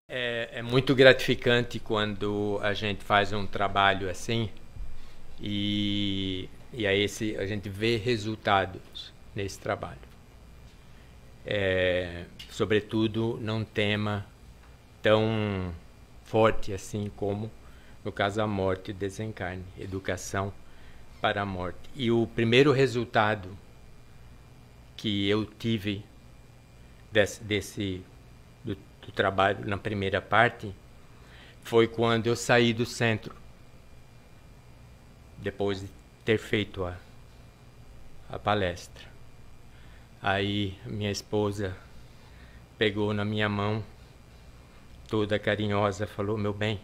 É muito gratificante quando a gente faz um trabalho assim e aí a gente vê resultados nesse trabalho. Sobretudo num tema tão forte assim como, no caso, a morte e o desencarne, educação para a morte. E o primeiro resultado que eu tive do trabalho na primeira parte foi quando eu saí do centro, depois de ter feito a palestra. Aí minha esposa pegou na minha mão, toda carinhosa, falou: meu bem,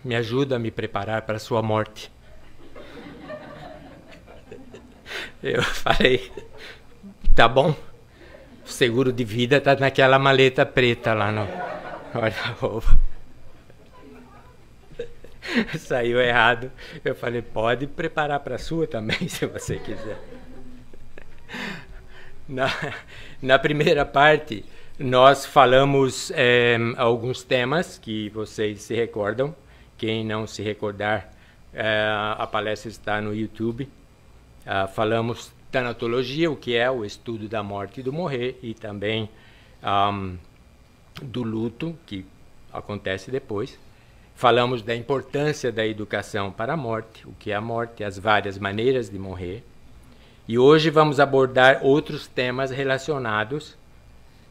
me ajuda a me preparar para a sua morte. Eu falei: tá bom, o seguro de vida está naquela maleta preta lá no guarda-roupa. Saiu errado. Eu falei: pode preparar para a sua também, se você quiser. Na primeira parte, nós falamos alguns temas que vocês se recordam. Quem não se recordar, a palestra está no YouTube. Falamos tanatologia, o que é o estudo da morte e do morrer, e também do luto, que acontece depois. Falamos da importância da educação para a morte, o que é a morte, as várias maneiras de morrer. E hoje vamos abordar outros temas relacionados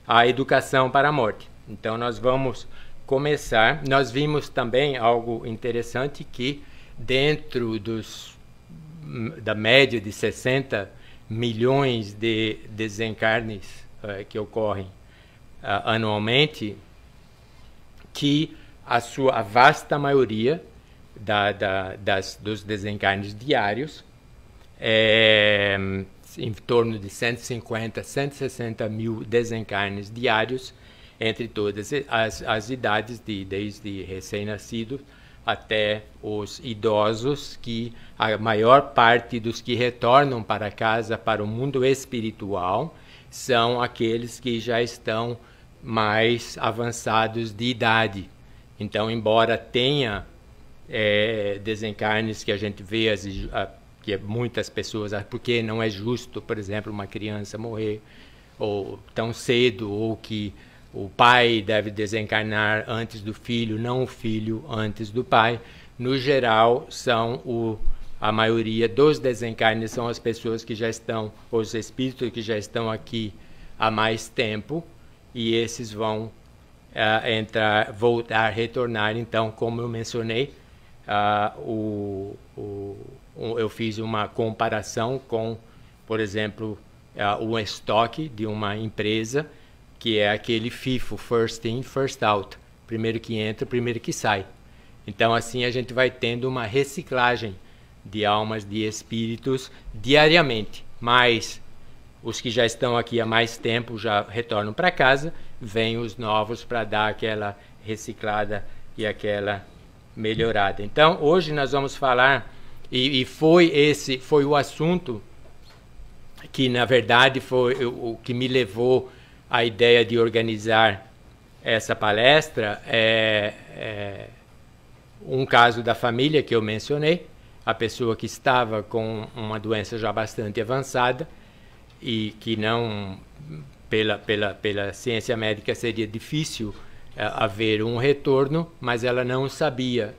à educação para a morte. Então nós vamos começar. Nós vimos também algo interessante, que dentro da média de 60 milhões de desencarnes que ocorrem anualmente, que a vasta maioria dos desencarnes diários, em torno de 150, 160 mil desencarnes diários, entre todas as idades, desde recém-nascidos até os idosos, que a maior parte dos que retornam para casa, para o mundo espiritual, são aqueles que já estão mais avançados de idade. Então, embora tenha desencarnes que a gente vê, que muitas pessoas, porque não é justo, por exemplo, uma criança morrer ou tão cedo, ou que o pai deve desencarnar antes do filho, não o filho antes do pai. No geral, a maioria dos desencarnes são as pessoas que já estão, os espíritos que já estão aqui há mais tempo, e esses vão voltar, retornar. Então, como eu mencionei, eu fiz uma comparação com, por exemplo, o estoque de uma empresa, que é aquele FIFO, First In, First Out, primeiro que entra, primeiro que sai. Então, assim, a gente vai tendo uma reciclagem de almas, de espíritos, diariamente. Mas os que já estão aqui há mais tempo já retornam para casa, vêm os novos para dar aquela reciclada e aquela melhorada. Então, hoje nós vamos falar, e foi o assunto que, na verdade, foi o que me levou à ideia de organizar essa palestra. Um caso da família que eu mencionei, a pessoa que estava com uma doença já bastante avançada, e que não, pela ciência médica, seria difícil haver um retorno, mas ela não sabia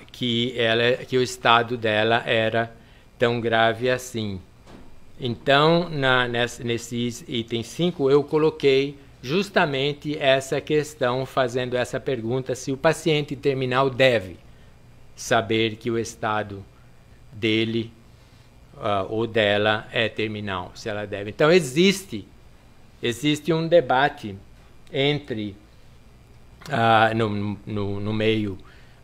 que o estado dela era tão grave assim. Então, nesses itens 5, eu coloquei justamente essa questão, fazendo essa pergunta: se o paciente terminal deve saber que o estado dele ou dela é terminal, se ela deve. Então, existe um debate no meio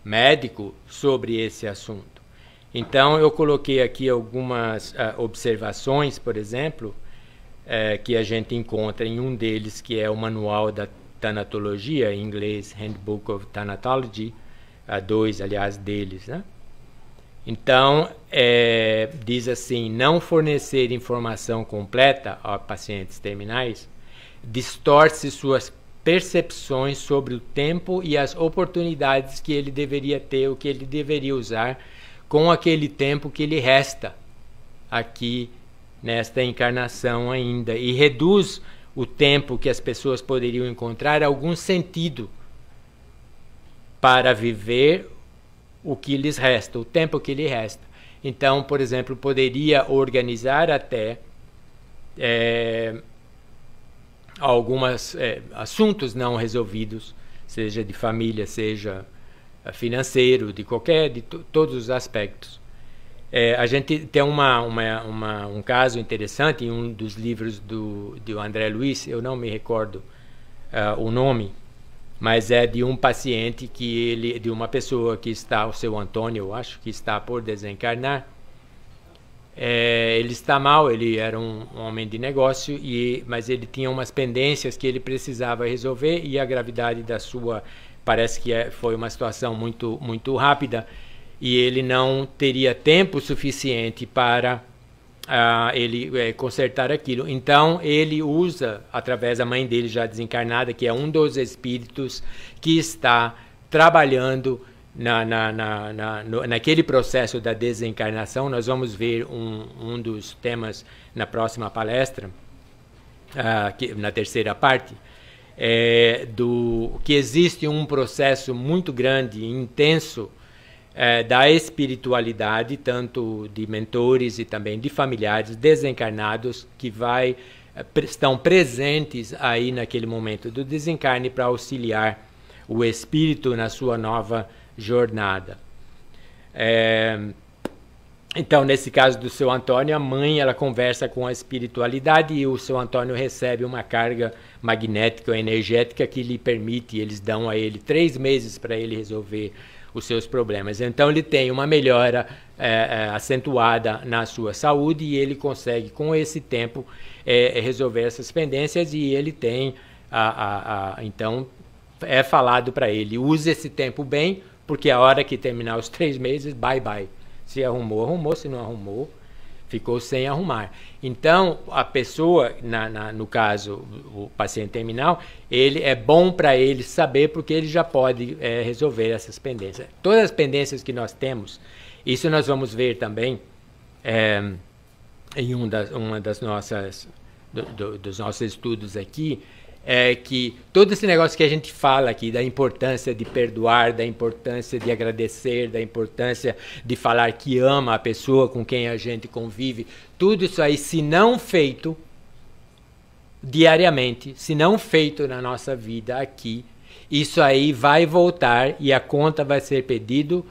médico sobre esse assunto. Então, eu coloquei aqui algumas observações, por exemplo, que a gente encontra em um deles, que é o Manual da Tanatologia, em inglês, Handbook of Thanatology, dois, aliás, deles, né? Então, diz assim, não fornecer informação completa a pacientes terminais distorce suas percepções sobre o tempo e as oportunidades que ele deveria ter, o que ele deveria usar com aquele tempo que lhe resta aqui nesta encarnação ainda, e reduz o tempo que as pessoas poderiam encontrar algum sentido para viver o que lhes resta, o tempo que lhe resta. Então, por exemplo, poderia organizar até alguns assuntos não resolvidos, seja de família, seja financeiro, de todos os aspectos. A gente tem um caso interessante em um dos livros do André Luiz, eu não me recordo o nome, mas é de um paciente de uma pessoa que está, o seu Antônio, eu acho, que está por desencarnar. Ele está mal, ele era um homem de negócio, mas ele tinha umas pendências que ele precisava resolver, e a gravidade da sua, parece que foi uma situação muito, muito rápida, e ele não teria tempo suficiente para ele consertar aquilo. Então ele usa, através da mãe dele já desencarnada, que é um dos espíritos que está trabalhando naquele processo da desencarnação. Nós vamos ver um dos temas na próxima palestra, na terceira parte, que existe um processo muito grande e intenso da espiritualidade, tanto de mentores e também de familiares desencarnados, que estão presentes aí naquele momento do desencarne para auxiliar o espírito na sua nova jornada. Então, nesse caso do seu Antônio, a mãe ela conversa com a espiritualidade, e o seu Antônio recebe uma carga magnética ou energética que lhe permite, eles dão a ele 3 meses para ele resolver os seus problemas. Então ele tem uma melhora acentuada na sua saúde, e ele consegue com esse tempo resolver essas pendências, e ele tem então é falado para ele, use esse tempo bem, porque a hora que terminar os 3 meses, bye bye. Se arrumou, arrumou, se não arrumou, ficou sem arrumar. Então, a pessoa, no caso, o paciente terminal, ele é bom para ele saber, porque ele já pode resolver essas pendências. Todas as pendências que nós temos, isso nós vamos ver também em dos nossos estudos aqui, que todo esse negócio que a gente fala aqui, da importância de perdoar, da importância de agradecer, da importância de falar que ama a pessoa com quem a gente convive, tudo isso aí, se não feito diariamente, se não feito na nossa vida aqui, isso aí vai voltar e a conta vai ser pedido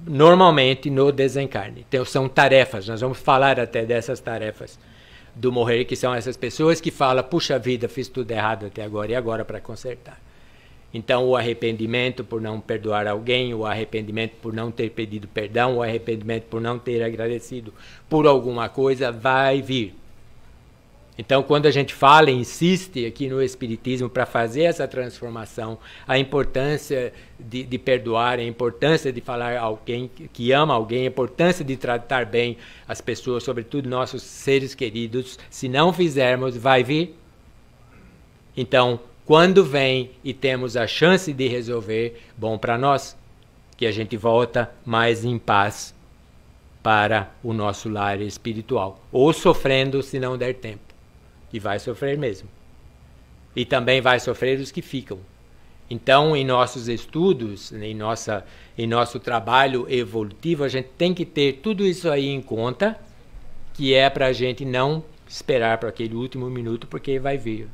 normalmente no desencarne. Então são tarefas, nós vamos falar até dessas tarefas do morrer, que são essas pessoas que falam, puxa vida, fiz tudo errado até agora, e agora para consertar. Então o arrependimento por não perdoar alguém, o arrependimento por não ter pedido perdão, o arrependimento por não ter agradecido por alguma coisa vai vir. Então, quando a gente fala e insiste aqui no Espiritismo para fazer essa transformação, a importância de perdoar, a importância de falar alguém que ama alguém, a importância de tratar bem as pessoas, sobretudo nossos seres queridos, se não fizermos, vai vir. Então, quando vem e temos a chance de resolver, bom para nós, que a gente volta mais em paz para o nosso lar espiritual, ou sofrendo se não der tempo. E vai sofrer mesmo. E também vai sofrer os que ficam. Então, em nossos estudos, em nosso trabalho evolutivo, a gente tem que ter tudo isso aí em conta, que é para a gente não esperar para aquele último minuto, porque vai vir,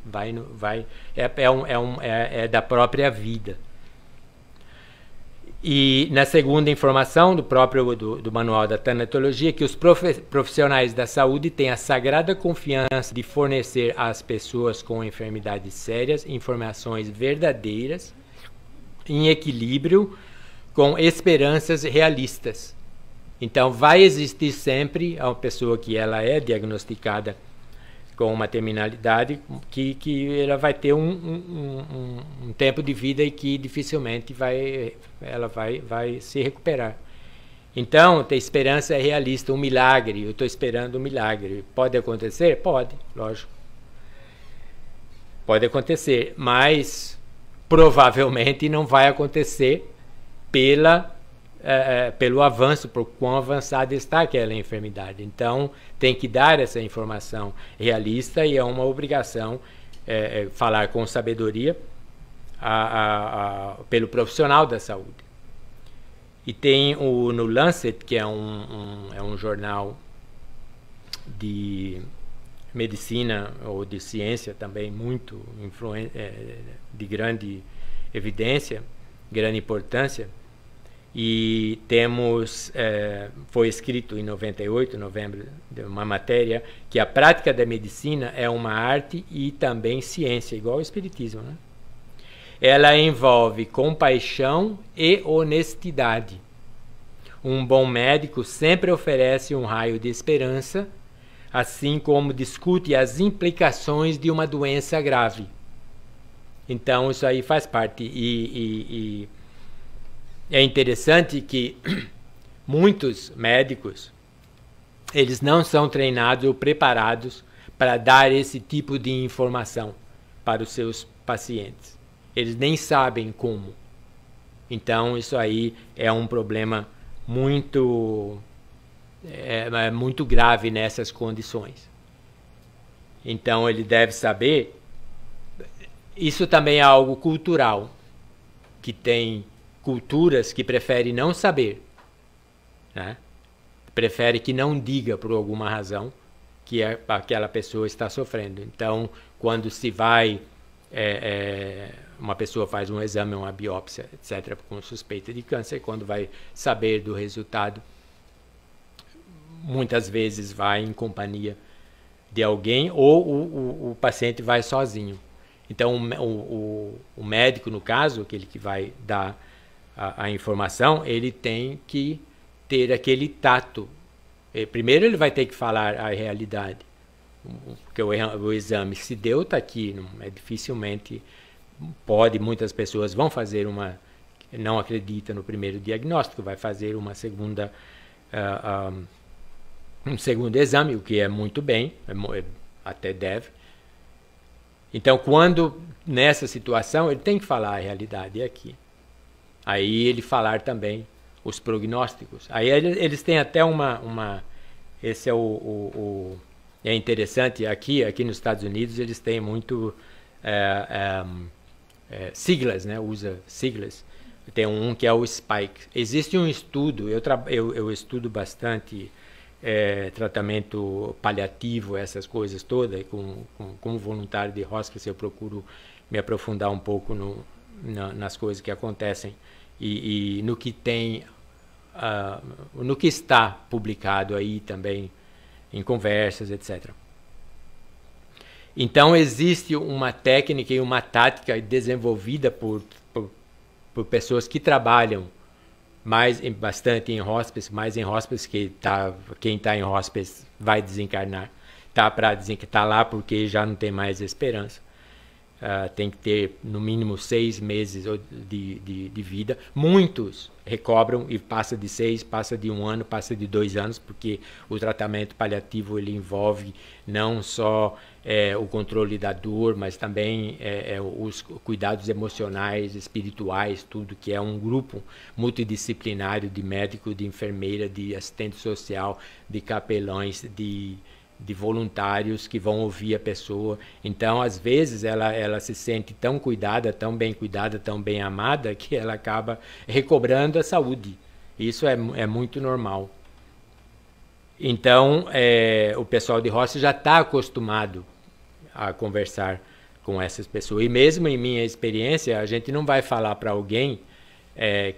é da própria vida. E na segunda informação do Manual da Tanatologia, que os profissionais da saúde têm a sagrada confiança de fornecer às pessoas com enfermidades sérias informações verdadeiras, em equilíbrio, com esperanças realistas. Então vai existir sempre a pessoa que ela é diagnosticada com uma terminalidade, que ela vai ter um tempo de vida e que dificilmente ela vai se recuperar. Então, ter esperança é realista, um milagre. Eu estou esperando um milagre. Pode acontecer? Pode, lógico. Pode acontecer, mas provavelmente não vai acontecer pelo avanço, por quão avançada está aquela enfermidade. Então, tem que dar essa informação realista e é uma obrigação falar com sabedoria pelo profissional da saúde. E tem no Lancet, que é um jornal de medicina ou de ciência também muito de grande evidência, grande importância. E temos, foi escrito em 98, novembro, uma matéria que a prática da medicina é uma arte e também ciência, igual ao espiritismo, né? Ela envolve compaixão e honestidade. Um bom médico sempre oferece um raio de esperança, assim como discute as implicações de uma doença grave. Então, isso aí faz parte. E é interessante que muitos médicos, eles não são treinados ou preparados para dar esse tipo de informação para os seus pacientes. Eles nem sabem como. Então, isso aí é um problema muito grave nessas condições. Então, ele deve saber. Isso também é algo cultural, que tem culturas que preferem não saber, né? Prefere que não diga por alguma razão que aquela pessoa está sofrendo. Então, quando se vai uma pessoa faz um exame, uma biópsia, etc., com suspeita de câncer, quando vai saber do resultado, muitas vezes vai em companhia de alguém ou o paciente vai sozinho. Então, o médico, no caso, aquele que vai dar a informação, ele tem que ter aquele tato. Primeiro, ele vai ter que falar a realidade, porque o exame, se deu, está aqui, dificilmente muitas pessoas vão fazer não acredita no primeiro diagnóstico, vai fazer uma segunda, um segundo exame, o que é muito bem, até deve. Então, quando nessa situação, ele tem que falar a realidade aqui. Aí ele falar também os prognósticos. Aí eles têm até esse é interessante, aqui nos Estados Unidos eles têm muito siglas, né? Usa siglas. Tem um que é o SPIKE. Existe um estudo, eu estudo bastante tratamento paliativo, essas coisas todas, como voluntário de hospice eu procuro me aprofundar um pouco nas coisas que acontecem e no que tem, no que está publicado aí também em conversas, etc. Então existe uma técnica e uma tática desenvolvida por pessoas que trabalham bastante em hospice, mais em hospice, quem está em hospice vai desencarnar, está lá porque já não tem mais esperança. Tem que ter no mínimo 6 meses de vida. Muitos recobram e passa de 6, passa de 1 ano, passa de 2 anos, porque o tratamento paliativo ele envolve não só o controle da dor, mas também os cuidados emocionais, espirituais, tudo, que é um grupo multidisciplinário de médico, de enfermeira, de assistente social, de capelães, de voluntários que vão ouvir a pessoa. Então, às vezes, ela se sente tão cuidada, tão bem amada, que ela acaba recobrando a saúde. Isso é muito normal. Então, o pessoal de hospice já está acostumado a conversar com essas pessoas. E mesmo em minha experiência, a gente não vai falar para alguém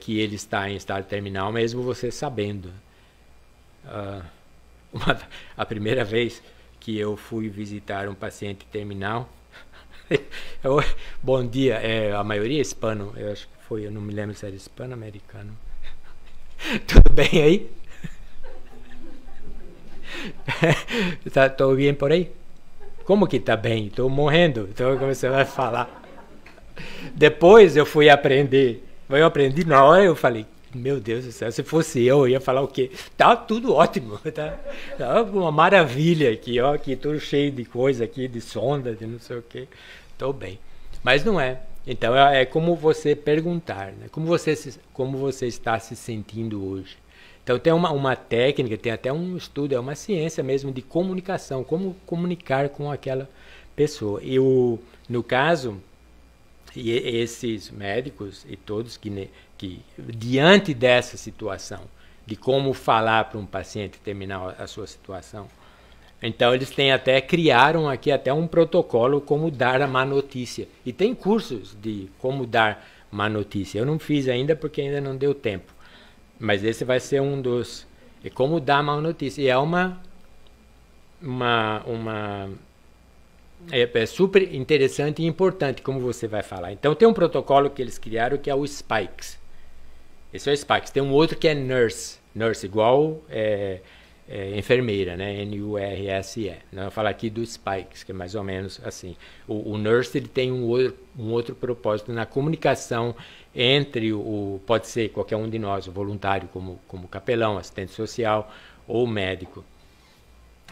que ele está em estado terminal, mesmo você sabendo. A primeira vez que eu fui visitar um paciente terminal, bom dia, a maioria é hispano, eu acho que foi, eu não me lembro se era hispano-americano. Tudo bem aí? Tô bem por aí? Como que tá bem? Tô morrendo, então como você vai falar? Depois eu fui aprender, eu aprendi na hora, eu falei, Meu Deus do céu, se fosse eu ia falar o quê? Tá tudo ótimo, tá uma maravilha aqui, ó, aqui tudo cheio de coisa aqui, de sonda, de não sei o quê. Tô bem. Mas não é. Então é como você perguntar, né? Como você está se sentindo hoje. Então tem uma técnica, tem até um estudo, é uma ciência mesmo de comunicação, como comunicar com aquela pessoa. E no caso, esses médicos e todos que diante dessa situação, de como falar para um paciente terminar a sua situação, então eles criaram aqui até um protocolo como dar a má notícia. E tem cursos de como dar má notícia. Eu não fiz ainda porque ainda não deu tempo. Mas esse vai ser um dos... É como dar má notícia. E é é super interessante e importante como você vai falar. Então tem um protocolo que eles criaram que é o SPIKES. Esse é o SPIKES. Tem um outro que é NURSE. NURSE igual... enfermeira, né? NURSE. Nós vamos falar aqui do SPIKES, que é mais ou menos assim. O NURSE ele tem um outro propósito na comunicação entre pode ser qualquer um de nós, o voluntário, como capelão, assistente social ou médico.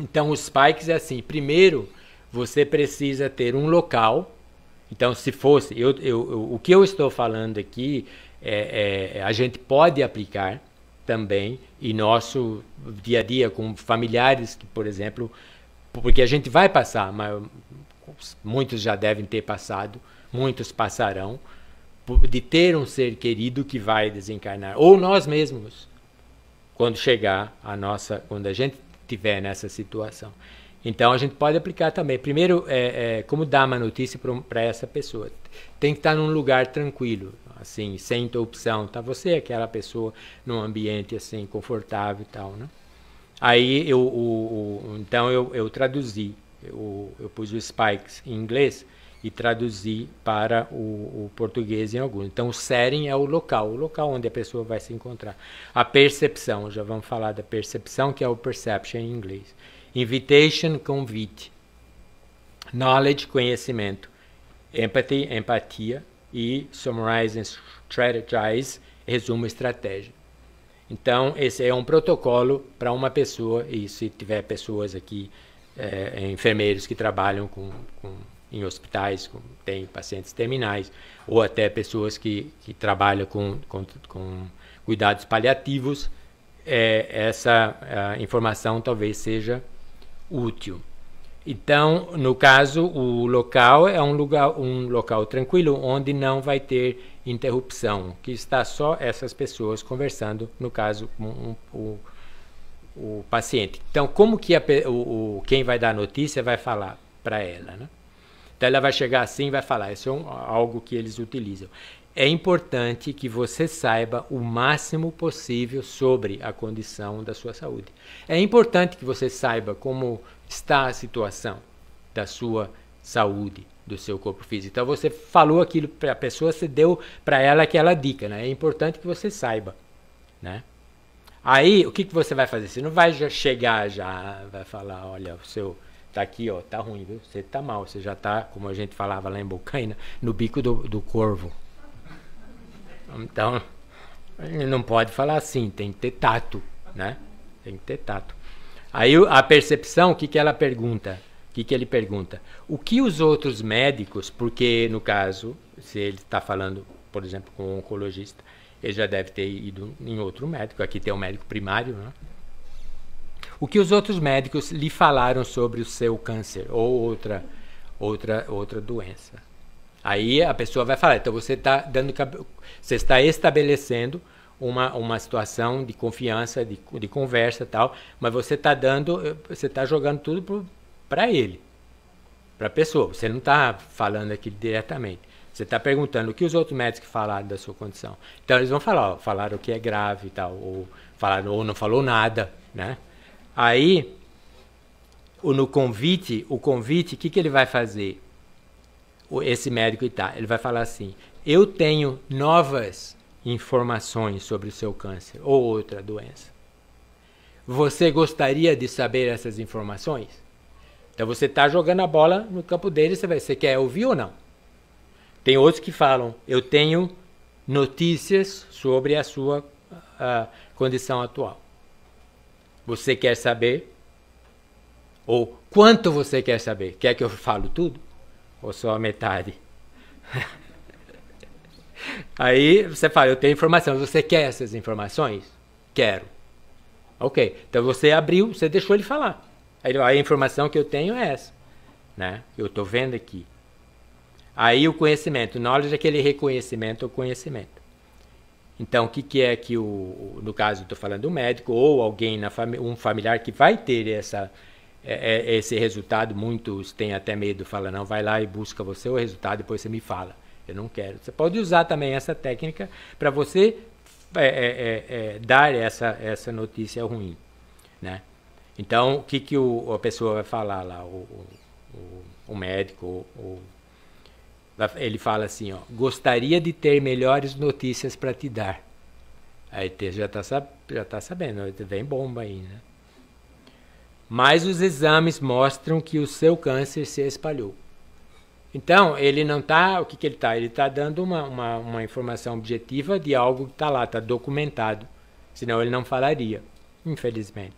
Então, o SPIKES é assim: primeiro, você precisa ter um local. Então, se fosse... o que eu estou falando aqui, a gente pode aplicar também em nosso dia a dia com familiares que, por exemplo, porque a gente vai passar, mas muitos já devem ter passado, muitos passarão, de ter um ser querido que vai desencarnar, ou nós mesmos, quando a gente estiver nessa situação. Então a gente pode aplicar também. Primeiro, como dar uma notícia para essa pessoa. Tem que estar num lugar tranquilo, assim, sem interrupção, tá? Você, aquela pessoa, num ambiente assim confortável e tal, né? Aí então eu traduzi, eu pus o SPIKES em inglês e traduzi para o português em alguns. Então o setting é o local onde a pessoa vai se encontrar. A percepção, já vamos falar da percepção, que é o perception em inglês. Invitation, convite. Knowledge, conhecimento. Empathy, empatia. E summarize and strategize, resumo, estratégia. Então, esse é um protocolo para uma pessoa, e se tiver pessoas aqui, enfermeiros que trabalham em hospitais, tem pacientes terminais, ou até pessoas que trabalham com cuidados paliativos, essa informação talvez seja útil. Então, no caso, o local é um local tranquilo, onde não vai ter interrupção, que está só essas pessoas conversando, no caso, com o paciente. Então, como que quem vai dar a notícia vai falar para ela, né? Então, ela vai chegar assim e vai falar, isso é algo que eles utilizam. É importante que você saiba o máximo possível sobre a condição da sua saúde. É importante que você saiba como está a situação da sua saúde, do seu corpo físico. Então você falou aquilo para a pessoa, você deu para ela aquela dica, né? É importante que você saiba, né? Aí, o que você vai fazer? Você não vai chegar vai falar, olha, o seu tá aqui, ó, tá ruim, viu? Você tá mal, você já tá, como a gente falava lá em Bocaina, no bico do corvo. Então, não pode falar assim, tem que ter tato, né? Tem que ter tato. Aí a percepção, o que ela pergunta? O que ele pergunta? O que os outros médicos, porque no caso, se ele está falando, por exemplo, com um oncologista, ele já deve ter ido em outro médico, aqui tem um médico primário, né? O que os outros médicos lhe falaram sobre o seu câncer ou outra doença? Aí a pessoa vai falar, então você está estabelecendo uma situação de confiança, de conversa e tal, mas você está jogando tudo para ele, para a pessoa. Você não está falando aqui diretamente. Você está perguntando o que os outros médicos falaram da sua condição. Então eles vão falar, falaram que é grave e tal, ou não falou nada, né? Aí, no convite, o que ele vai fazer? Esse médico ele vai falar assim: eu tenho novas informações sobre o seu câncer ou outra doença. Você gostaria de saber essas informações? Então você está jogando a bola no campo dele, você quer ouvir ou não? Tem outros que falam: eu tenho notícias sobre a sua condição atual. Você quer saber? Ou quanto você quer saber? Quer que eu falo tudo? Ou só a metade? Aí você fala, eu tenho informação. Você quer essas informações? Quero. Ok. Então você abriu, você deixou ele falar. Aí a informação que eu tenho é essa, né? Eu estou vendo aqui. Aí o conhecimento, knowledge é aquele reconhecimento ou conhecimento. Então o que é que no caso eu estou falando do médico ou alguém um familiar que vai ter esse resultado, muitos têm até medo, falam, não, vai lá e busca você o resultado, depois você me fala. Eu não quero. Você pode usar também essa técnica para você dar essa notícia ruim, né? Então, o que a pessoa vai falar lá, o médico, ele fala assim, ó, gostaria de ter melhores notícias para te dar. Aí já está sabendo, vem bomba aí, né? Mas os exames mostram que o seu câncer se espalhou. Então, ele não está... O que ele está? Ele está dando uma informação objetiva de algo que está lá, está documentado. Senão ele não falaria, infelizmente,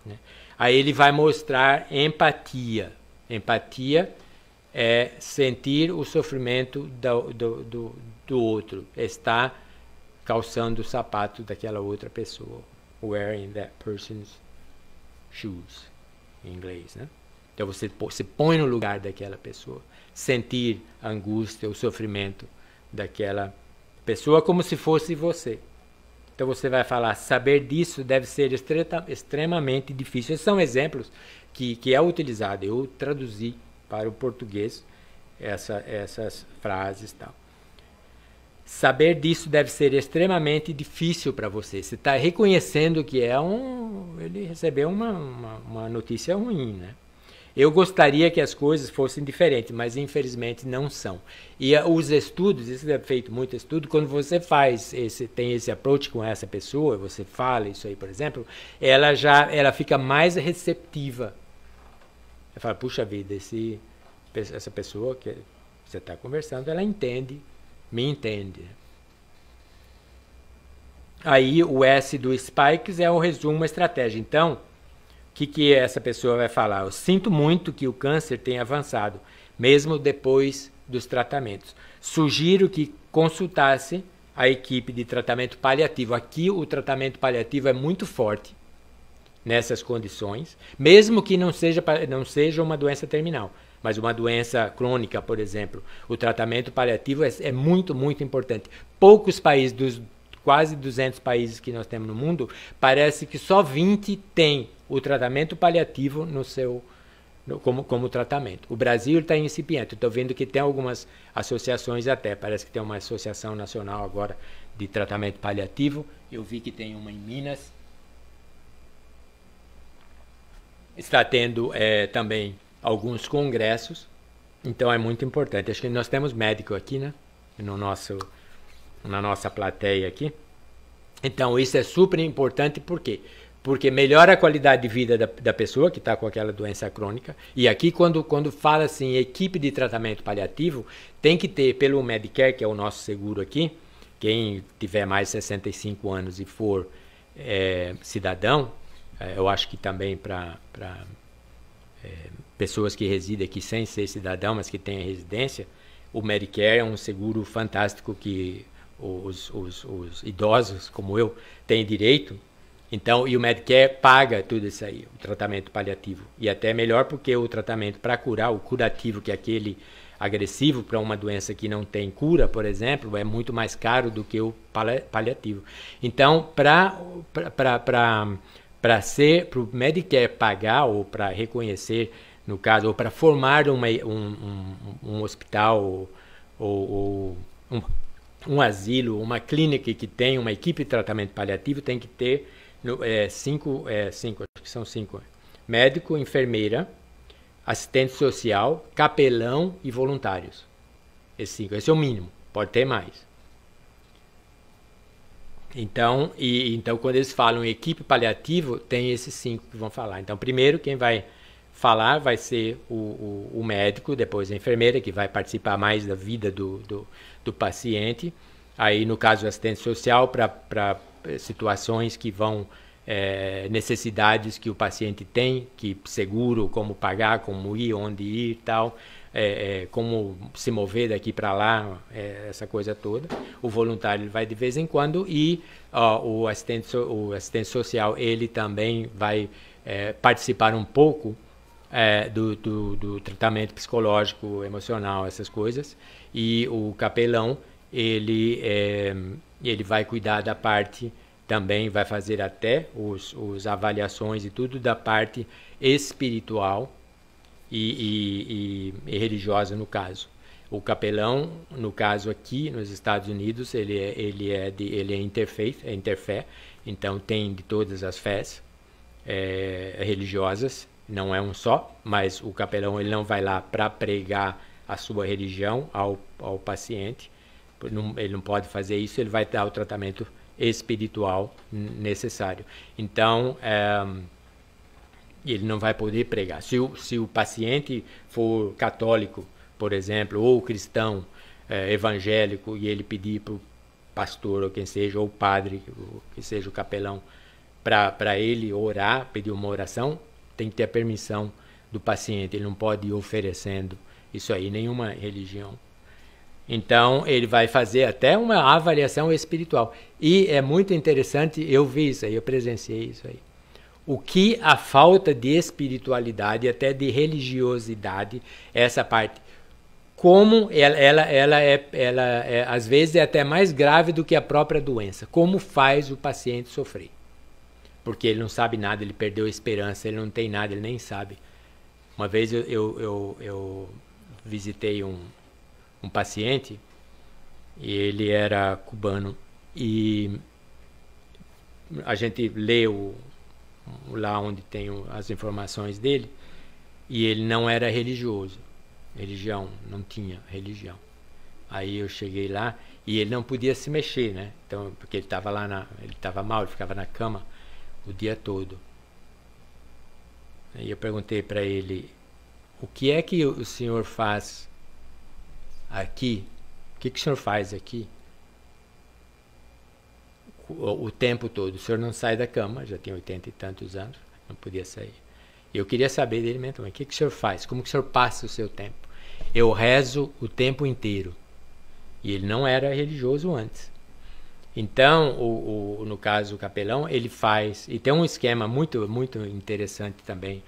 né? Aí ele vai mostrar empatia. Empatia é sentir o sofrimento do outro. Está calçando o sapato daquela outra pessoa. Wearing that person's shoes, em inglês, né? Então você se põe no lugar daquela pessoa. Sentir a angústia, o sofrimento daquela pessoa como se fosse você. Então você vai falar, saber disso deve ser extremamente difícil. Esses são exemplos que é utilizado. Eu traduzi para o português essas frases e tal. Saber disso deve ser extremamente difícil para você. Você está reconhecendo que ele recebeu uma notícia ruim, né? Eu gostaria que as coisas fossem diferentes, mas infelizmente não são. E os estudos, isso é feito muito estudo, quando você tem esse approach com essa pessoa, você fala isso aí, por exemplo, ela fica mais receptiva. Ela fala, puxa vida, essa pessoa que você está conversando, ela me entende. Aí o S do Spikes é o resumo, a estratégia. Então, o que essa pessoa vai falar? Eu sinto muito que o câncer tenha avançado, mesmo depois dos tratamentos. Sugiro que consultasse a equipe de tratamento paliativo. Aqui o tratamento paliativo é muito forte nessas condições, mesmo que não seja uma doença terminal, mas uma doença crônica, por exemplo. O tratamento paliativo é muito, muito importante. Poucos países, dos quase 200 países que nós temos no mundo, parece que só 20 têm o tratamento paliativo como tratamento. O Brasil está incipiente. Estou vendo que tem algumas associações até. Parece que tem uma associação nacional agora de tratamento paliativo. Eu vi que tem uma em Minas. Está tendo também alguns congressos. Então é muito importante. Acho que nós temos médico aqui, né? Na nossa plateia aqui. Então isso é super importante. Por quê? Porque melhora a qualidade de vida da pessoa que está com aquela doença crônica. E aqui, quando fala assim, equipe de tratamento paliativo, tem que ter, pelo Medicare, que é o nosso seguro aqui, quem tiver mais de 65 anos e for cidadão, eu acho que também para pessoas que residem aqui sem ser cidadão, mas que têm residência, o Medicare é um seguro fantástico que os idosos, como eu, têm direito. Então, e o Medicare paga tudo isso aí, o tratamento paliativo. E até melhor porque o tratamento para curar, o curativo, que é aquele agressivo para uma doença que não tem cura, por exemplo, é muito mais caro do que o paliativo. Então, para o Medicare pagar ou para reconhecer, no caso, ou para formar um hospital ou um asilo, uma clínica que tem uma equipe de tratamento paliativo, tem que ter cinco, acho que são 5. Médico, enfermeira, assistente social, capelão e voluntários. Esse é o mínimo, pode ter mais. Então, quando eles falam em equipe paliativo, tem esses 5 que vão falar. Então, primeiro, quem vai falar vai ser o médico, depois a enfermeira, que vai participar mais da vida do paciente, Aí, no caso do assistente social, para situações que vão, necessidades que o paciente tem, que seguro, como pagar, como ir, onde ir e tal, como se mover daqui para lá, essa coisa toda. O voluntário ele vai de vez em quando e o assistente social ele também vai participar um pouco do tratamento psicológico, emocional, essas coisas. E o capelão ele vai cuidar da parte também, vai fazer até os avaliações e tudo da parte espiritual e religiosa, no caso. O capelão, no caso aqui nos Estados Unidos, ele é interfaith, é interfé, então tem de todas as fés religiosas, não é um só, mas o capelão ele não vai lá para pregar a sua religião ao paciente, ele não pode fazer isso, ele vai dar o tratamento espiritual necessário. Então, ele não vai poder pregar. Se o paciente for católico, por exemplo, ou cristão, evangélico, e ele pedir para o pastor, ou quem seja, ou o padre, que seja o capelão, para ele orar, pedir uma oração, tem que ter a permissão do paciente, ele não pode ir oferecendo isso aí, nenhuma religião. Então, ele vai fazer até uma avaliação espiritual. E é muito interessante, eu vi isso aí, eu presenciei isso aí. O que a falta de espiritualidade, até de religiosidade, essa parte, como ela às vezes é até mais grave do que a própria doença. Como faz o paciente sofrer? Porque ele não sabe nada, ele perdeu a esperança, ele não tem nada, ele nem sabe. Uma vez eu visitei um paciente, e ele era cubano, e a gente leu lá onde tem as informações dele, e ele não era religioso, não tinha religião. Aí eu cheguei lá, e ele não podia se mexer, né? Então, porque ele estava lá, ele estava mal, ele ficava na cama o dia todo. Aí eu perguntei para ele, o que é que o senhor faz aqui? O que o senhor faz aqui o tempo todo? O senhor não sai da cama, já tem 80 e tantos anos, não podia sair. Eu queria saber dele mesmo também, o que o senhor faz? Como que o senhor passa o seu tempo? Eu rezo o tempo inteiro. E ele não era religioso antes. Então, no caso o capelão, ele faz, e tem um esquema muito, muito interessante também,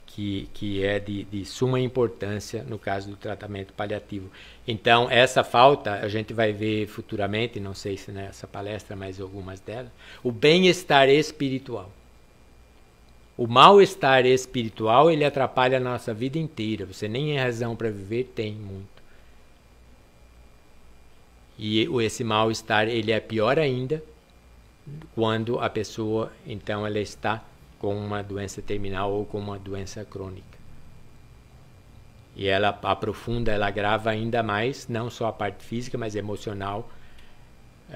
que é de suma importância no caso do tratamento paliativo. Então, essa falta, a gente vai ver futuramente, não sei se nessa palestra, mas algumas delas, o bem-estar espiritual. O mal-estar espiritual, ele atrapalha a nossa vida inteira. Você nem é razão para viver, tem muito. E esse mal-estar, ele é pior ainda quando a pessoa, então, ela está com uma doença terminal ou com uma doença crônica. E ela aprofunda, ela agrava ainda mais, não só a parte física, mas emocional,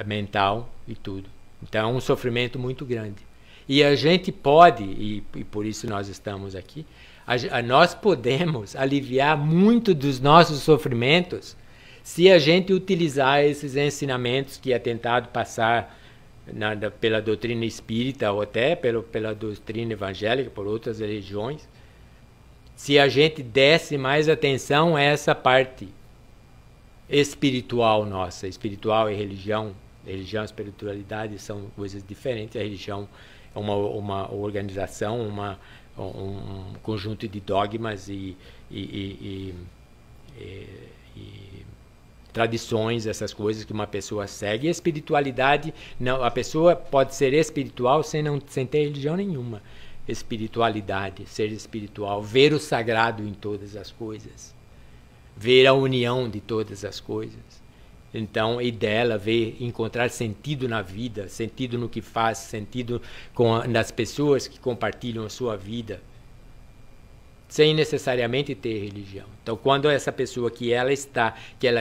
mental e tudo. Então é um sofrimento muito grande. E a gente pode, e por isso nós estamos aqui, nós podemos aliviar muito dos nossos sofrimentos se a gente utilizar esses ensinamentos que é tentado passar pela doutrina espírita ou até pela doutrina evangélica, por outras religiões, se a gente desse mais atenção a essa parte espiritual nossa. Espiritual e religião e espiritualidade são coisas diferentes. A religião é uma organização, um conjunto de dogmas e tradições, essas coisas que uma pessoa segue. E a espiritualidade, não, a pessoa pode ser espiritual sem ter religião nenhuma. Espiritualidade, ser espiritual, ver o sagrado em todas as coisas, ver a união de todas as coisas. Então, e dela, encontrar sentido na vida, sentido no que faz, sentido nas pessoas que compartilham a sua vida, sem necessariamente ter religião. Então, quando essa pessoa que ela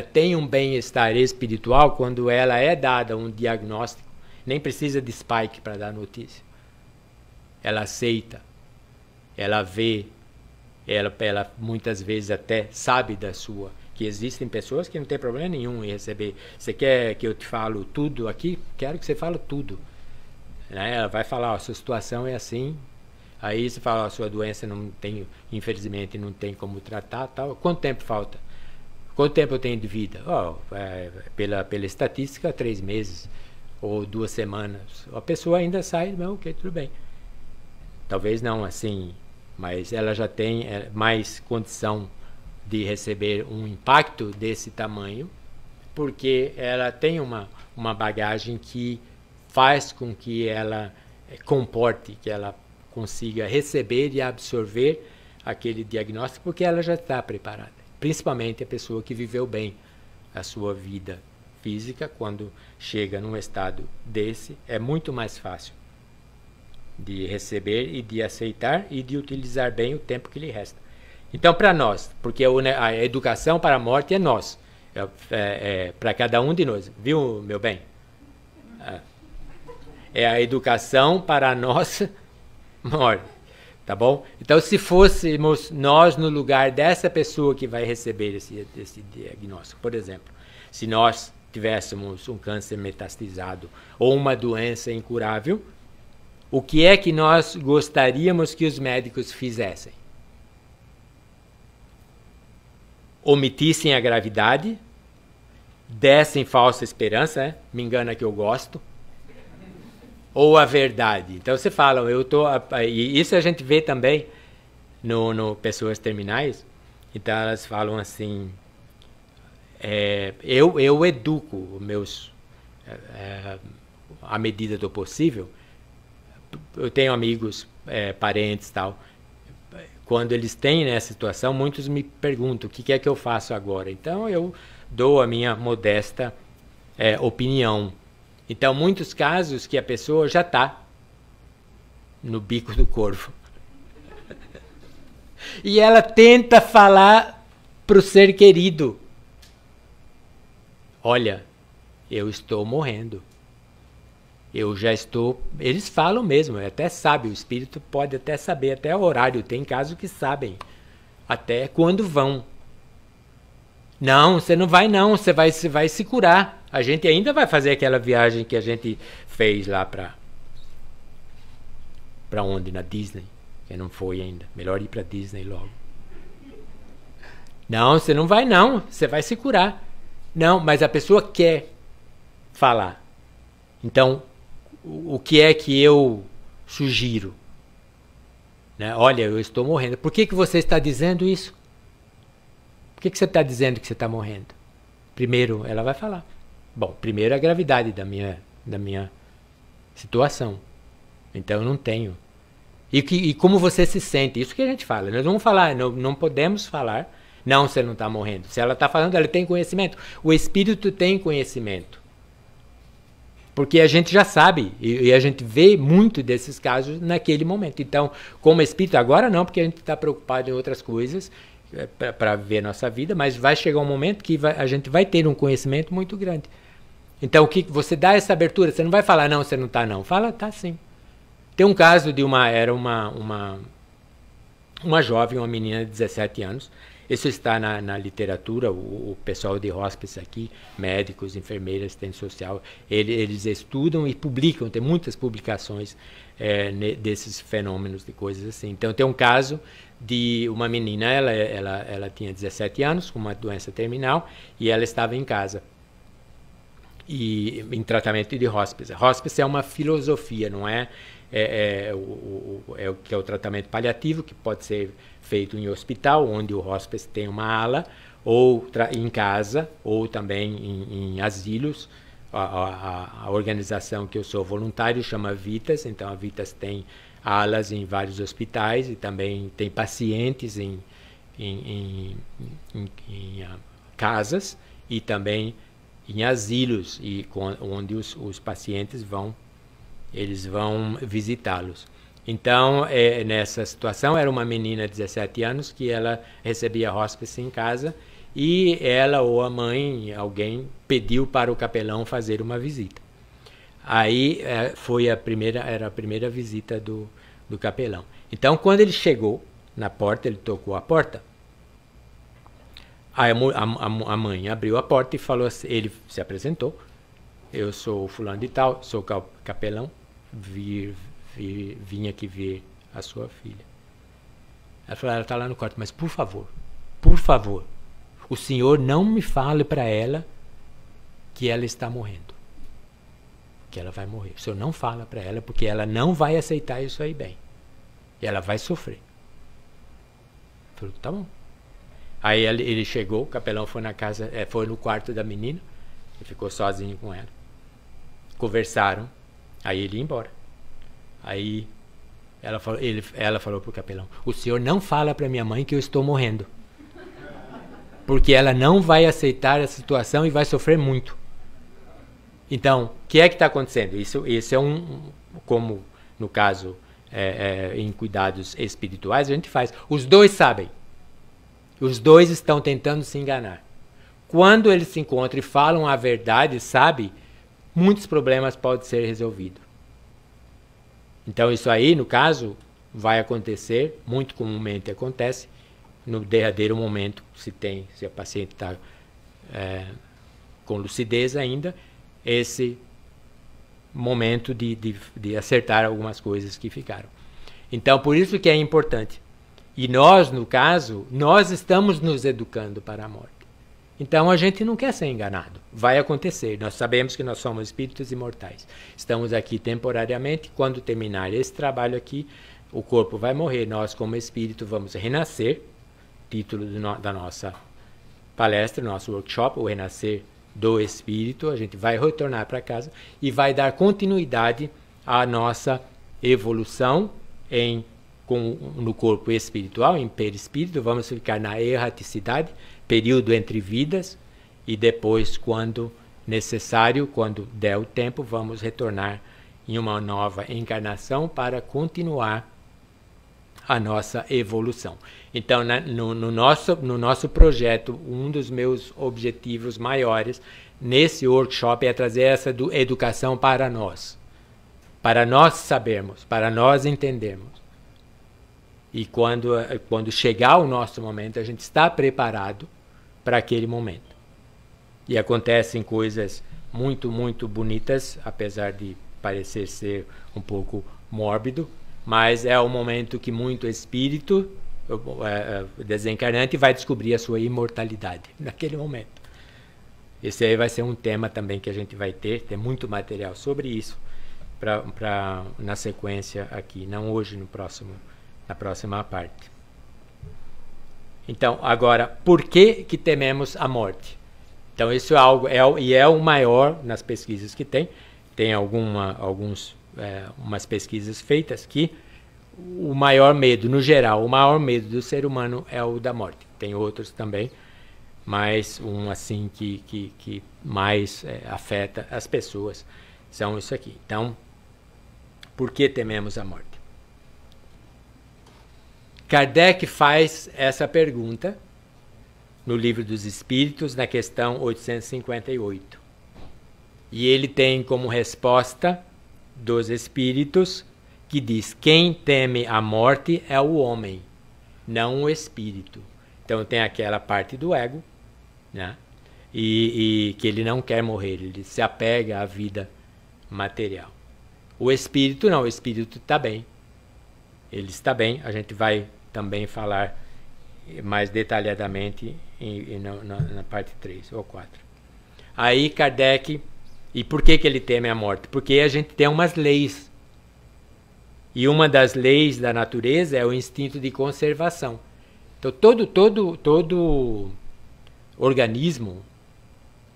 tem um bem-estar espiritual, quando ela é dada um diagnóstico, nem precisa de spike para dar notícia. Ela aceita, ela vê, ela muitas vezes até sabe da sua que existem pessoas que não tem problema nenhum em receber. Você quer que eu te falo tudo aqui? Quero que você fale tudo. Né? Ela vai falar, ó, sua situação é assim. Aí você fala, ó, sua doença não tem, infelizmente, não tem como tratar, tal. Quanto tempo falta? Quanto tempo eu tenho de vida? Ó, pela estatística, 3 meses ou 2 semanas. A pessoa ainda sai, não, ok, tudo bem. Talvez não assim, mas ela já tem mais condição de receber um impacto desse tamanho, porque ela tem uma bagagem que faz com que ela comporte, que ela consiga receber e absorver aquele diagnóstico, porque ela já está preparada. Principalmente a pessoa que viveu bem a sua vida física, quando chega num estado desse, é muito mais fácil de receber e de aceitar e de utilizar bem o tempo que lhe resta. Então, para nós, porque a educação para a morte é nós, para cada um de nós, viu, meu bem? É a educação para a nossa morte, tá bom? Então, se fôssemos nós no lugar dessa pessoa que vai receber esse diagnóstico, por exemplo, se nós tivéssemos um câncer metastizado ou uma doença incurável, o que é que nós gostaríamos que os médicos fizessem? Omitissem a gravidade, dessem falsa esperança, né? Me engana que eu gosto, ou a verdade. Então você fala, e isso a gente vê também no pessoas terminais. Então elas falam assim, eu educo meus à medida do possível. Eu tenho amigos, parentes e tal. Quando eles têm nessa situação, muitos me perguntam o que é que eu faço agora. Então eu dou a minha modesta opinião. Então, muitos casos que a pessoa já está no bico do corvo. E ela tenta falar para o ser querido: olha, eu estou morrendo. Eu já estou... Eles falam mesmo, até sabe, o espírito pode até saber, até o horário. Tem casos que sabem até quando vão. Não, você não vai não, você vai se curar. A gente ainda vai fazer aquela viagem que a gente fez lá para onde? Na Disney. Que não foi ainda. Melhor ir para Disney logo. Não, você não vai não, você vai se curar. Não, mas a pessoa quer falar. Então, o que é que eu sugiro? Né? Olha, eu estou morrendo. Por que você está dizendo isso? Por que você está dizendo que você está morrendo? Primeiro, ela vai falar. Bom, primeiro a gravidade da minha situação. Então eu não tenho. E como você se sente? Isso que a gente fala. Nós vamos falar, não podemos falar. Não, você não está morrendo. Se ela está falando, ela tem conhecimento. O espírito tem conhecimento. Porque a gente já sabe, e a gente vê muito desses casos naquele momento. Então, como espírito, agora não, porque a gente está preocupado em outras coisas, para ver a nossa vida, mas vai chegar um momento que a gente vai ter um conhecimento muito grande. Então, o que você dá essa abertura, você não vai falar, não, você não está não. Fala, tá sim. Tem um caso de uma jovem, uma menina de 17 anos, isso está na literatura, o pessoal de hospice aqui, médicos, enfermeiras, assistente social, eles estudam e publicam, tem muitas publicações desses fenômenos, de coisas assim. Então tem um caso de uma menina, ela tinha 17 anos, com uma doença terminal, e ela estava em casa, e em tratamento de hospice. Hospice é uma filosofia, não é? O que é o tratamento paliativo, que pode ser feito em hospital, onde o hospice tem uma ala, ou em casa, ou também em asilos. A organização que eu sou voluntário chama Vitas, então a Vitas tem alas em vários hospitais e também tem pacientes em casas e também em asilos, onde os pacientes vão visitá-los. Então, nessa situação, era uma menina de 17 anos que ela recebia hospice em casa e ela ou a mãe, alguém, pediu para o capelão fazer uma visita. Aí era a primeira visita do capelão. Então, quando ele chegou na porta, ele tocou a porta, Aí a mãe abriu a porta e falou assim, ele se apresentou. Eu sou fulano de tal, sou capelão, vim aqui ver a sua filha. Ela falou, ela está lá no quarto, mas por favor, o senhor não me fale para ela que ela está morrendo. Que ela vai morrer. O senhor não fala para ela, porque ela não vai aceitar isso aí bem. E ela vai sofrer. Eu falei, tá bom. Aí ele chegou, o capelão foi na casa, foi no quarto da menina, ele ficou sozinho com ela. Conversaram, aí ele ia embora. Aí ela falou pro capelão, o senhor não fala para minha mãe que eu estou morrendo. Porque ela não vai aceitar a situação e vai sofrer muito. Então, o que é que está acontecendo? Isso é como no caso em cuidados espirituais a gente faz. Os dois sabem. Os dois estão tentando se enganar. Quando eles se encontram e falam a verdade, sabe, muitos problemas podem ser resolvidos. Então isso aí, no caso, vai acontecer, muito comumente acontece, no derradeiro momento, se a paciente está com lucidez ainda, esse momento de acertar algumas coisas que ficaram. Então, por isso que é importante. E nós, no caso, nós estamos nos educando para a morte. Então, a gente não quer ser enganado. Vai acontecer. Nós sabemos que nós somos espíritos imortais. Estamos aqui temporariamente. Quando terminar esse trabalho aqui, o corpo vai morrer. Nós, como espírito, vamos renascer. Título da nossa palestra, nosso workshop, o Renascer do Espírito. A gente vai retornar para casa e vai dar continuidade à nossa evolução no corpo espiritual, em perispírito. Vamos ficar na erraticidade, período entre vidas, e depois, quando necessário, quando der o tempo, vamos retornar em uma nova encarnação para continuar a nossa evolução. Então, no nosso projeto, um dos meus objetivos maiores nesse workshop é trazer essa educação para nós sabermos, para nós entendermos. E quando chegar o nosso momento, a gente está preparado para aquele momento. E acontecem coisas muito, muito bonitas, apesar de parecer ser um pouco mórbido, mas é o momento que muito espírito desencarnante vai descobrir a sua imortalidade naquele momento. Esse aí vai ser um tema também que a gente vai ter muito material sobre isso na sequência aqui, não hoje, na próxima parte. Então, agora, por que tememos a morte? Então, isso é algo, é o maior nas pesquisas que tem umas pesquisas feitas que o maior medo, no geral, o maior medo do ser humano é o da morte. Tem outros também, mas um assim que mais afeta as pessoas são isso aqui. Então, por que tememos a morte? Kardec faz essa pergunta no Livro dos Espíritos, na questão 858. E ele tem como resposta dos Espíritos que diz: quem teme a morte é o homem, não o espírito. Então tem aquela parte do ego, né? E que ele não quer morrer, ele se apega à vida material. O espírito não, o espírito está bem. Ele está bem, a gente vai também falar mais detalhadamente na parte 3 ou 4. Aí Kardec, e por que ele teme a morte? Porque a gente tem umas leis. E uma das leis da natureza é o instinto de conservação. Então todo organismo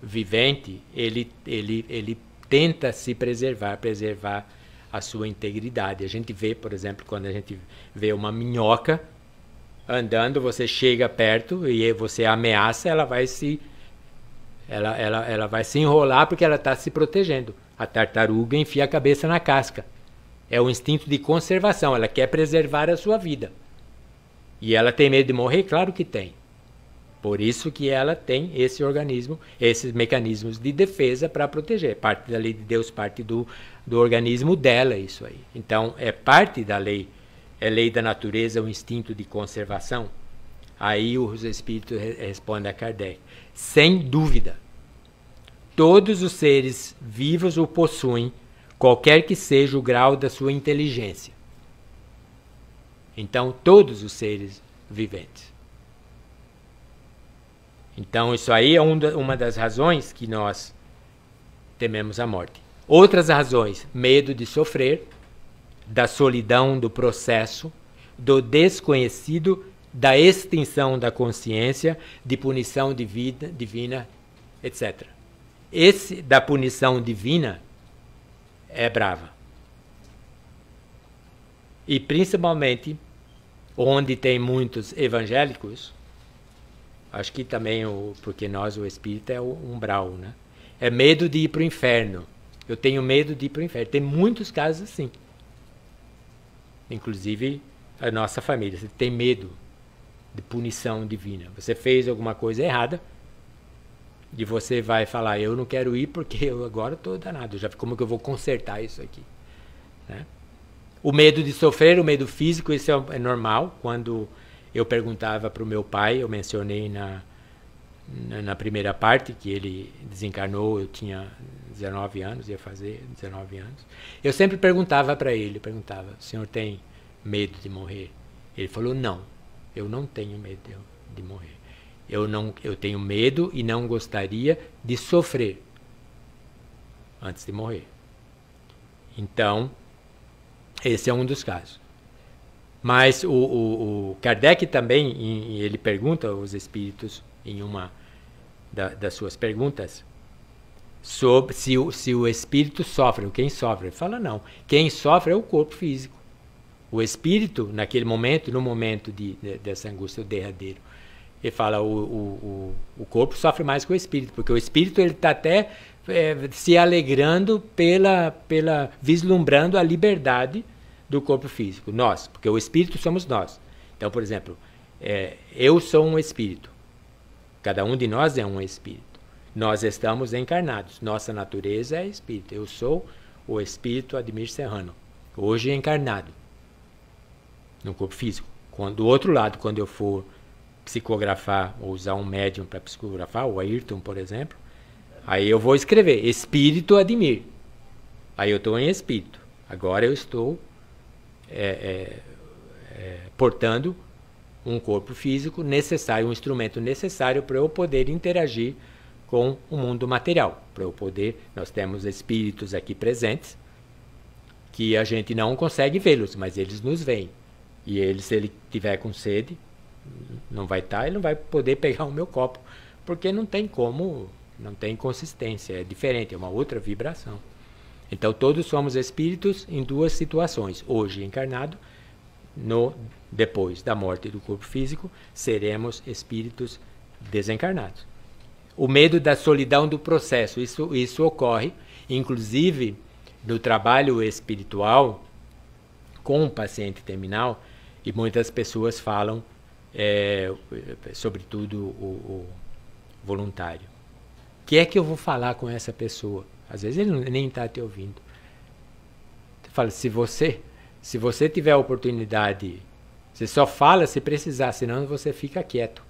vivente, ele tenta se preservar a sua integridade. A gente vê, por exemplo, quando a gente vê uma minhoca andando, você chega perto e você ameaça, ela vai se enrolar porque ela está se protegendo. A tartaruga enfia a cabeça na casca. É o instinto de conservação, ela quer preservar a sua vida. E ela tem medo de morrer? Claro que tem. Por isso que ela tem esse organismo, esses mecanismos de defesa para proteger. Parte da lei de Deus, parte do organismo dela, isso aí. Então, é parte da lei, é lei da natureza, o instinto de conservação. Aí os espíritos respondem a Kardec: sem dúvida, todos os seres vivos o possuem, qualquer que seja o grau da sua inteligência. Então, todos os seres viventes. Então, isso aí é uma das razões que nós tememos a morte. Outras razões: medo de sofrer, da solidão do processo, do desconhecido, da extinção da consciência, de punição divina, etc. Esse da punição divina é brava. E principalmente onde tem muitos evangélicos, acho que também, porque nós, o espírito, é o umbral, né? É medo de ir para o inferno. Eu tenho medo de ir para o inferno. Tem muitos casos assim. Inclusive a nossa família. Você tem medo de punição divina. Você fez alguma coisa errada e você vai falar: eu não quero ir porque eu agora estou danado. Como que eu vou consertar isso aqui? Né? O medo de sofrer, o medo físico, isso é normal. Quando eu perguntava para o meu pai, eu mencionei na primeira parte que ele desencarnou, eu tinha 19 anos, ia fazer 19 anos. Eu sempre perguntava para ele, o senhor tem medo de morrer? Ele falou: não, eu não tenho medo de morrer. Eu tenho medo e não gostaria de sofrer antes de morrer. Então, esse é um dos casos. Mas o Kardec também, ele pergunta aos espíritos, em uma das suas perguntas, sobre se o espírito sofre, quem sofre. Ele fala: não, quem sofre é o corpo físico. O espírito, naquele momento, no momento dessa angústia derradeira, ele fala: o corpo sofre mais que o espírito, porque o espírito está até se alegrando vislumbrando a liberdade do corpo físico. Nós, porque o espírito somos nós. Então, por exemplo, eu sou um espírito. Cada um de nós é um espírito. Nós estamos encarnados. Nossa natureza é espírito. Eu sou o espírito Admir Serrano, hoje encarnado no corpo físico. Do outro lado, quando eu for psicografar ou usar um médium para psicografar, o Ayrton, por exemplo, aí eu vou escrever Espírito Admir. Aí eu estou em espírito. Agora eu estou portando um corpo físico necessário, um instrumento necessário para eu poder interagir com o mundo material. Para eu poder, nós temos espíritos aqui presentes que a gente não consegue vê-los, mas eles nos veem. E ele, se ele tiver com sede, não vai estar, ele não vai poder pegar o meu copo, porque não tem como, não tem consistência, é diferente, é uma outra vibração. Então todos somos espíritos em duas situações: hoje encarnado, depois da morte do corpo físico, seremos espíritos desencarnados. O medo da solidão do processo, isso ocorre, inclusive no trabalho espiritual com o paciente terminal, e muitas pessoas falam, sobretudo o voluntário: o que é que eu vou falar com essa pessoa? Às vezes ele nem está te ouvindo. Você fala: se você tiver a oportunidade, você só fala se precisar, senão você fica quieto.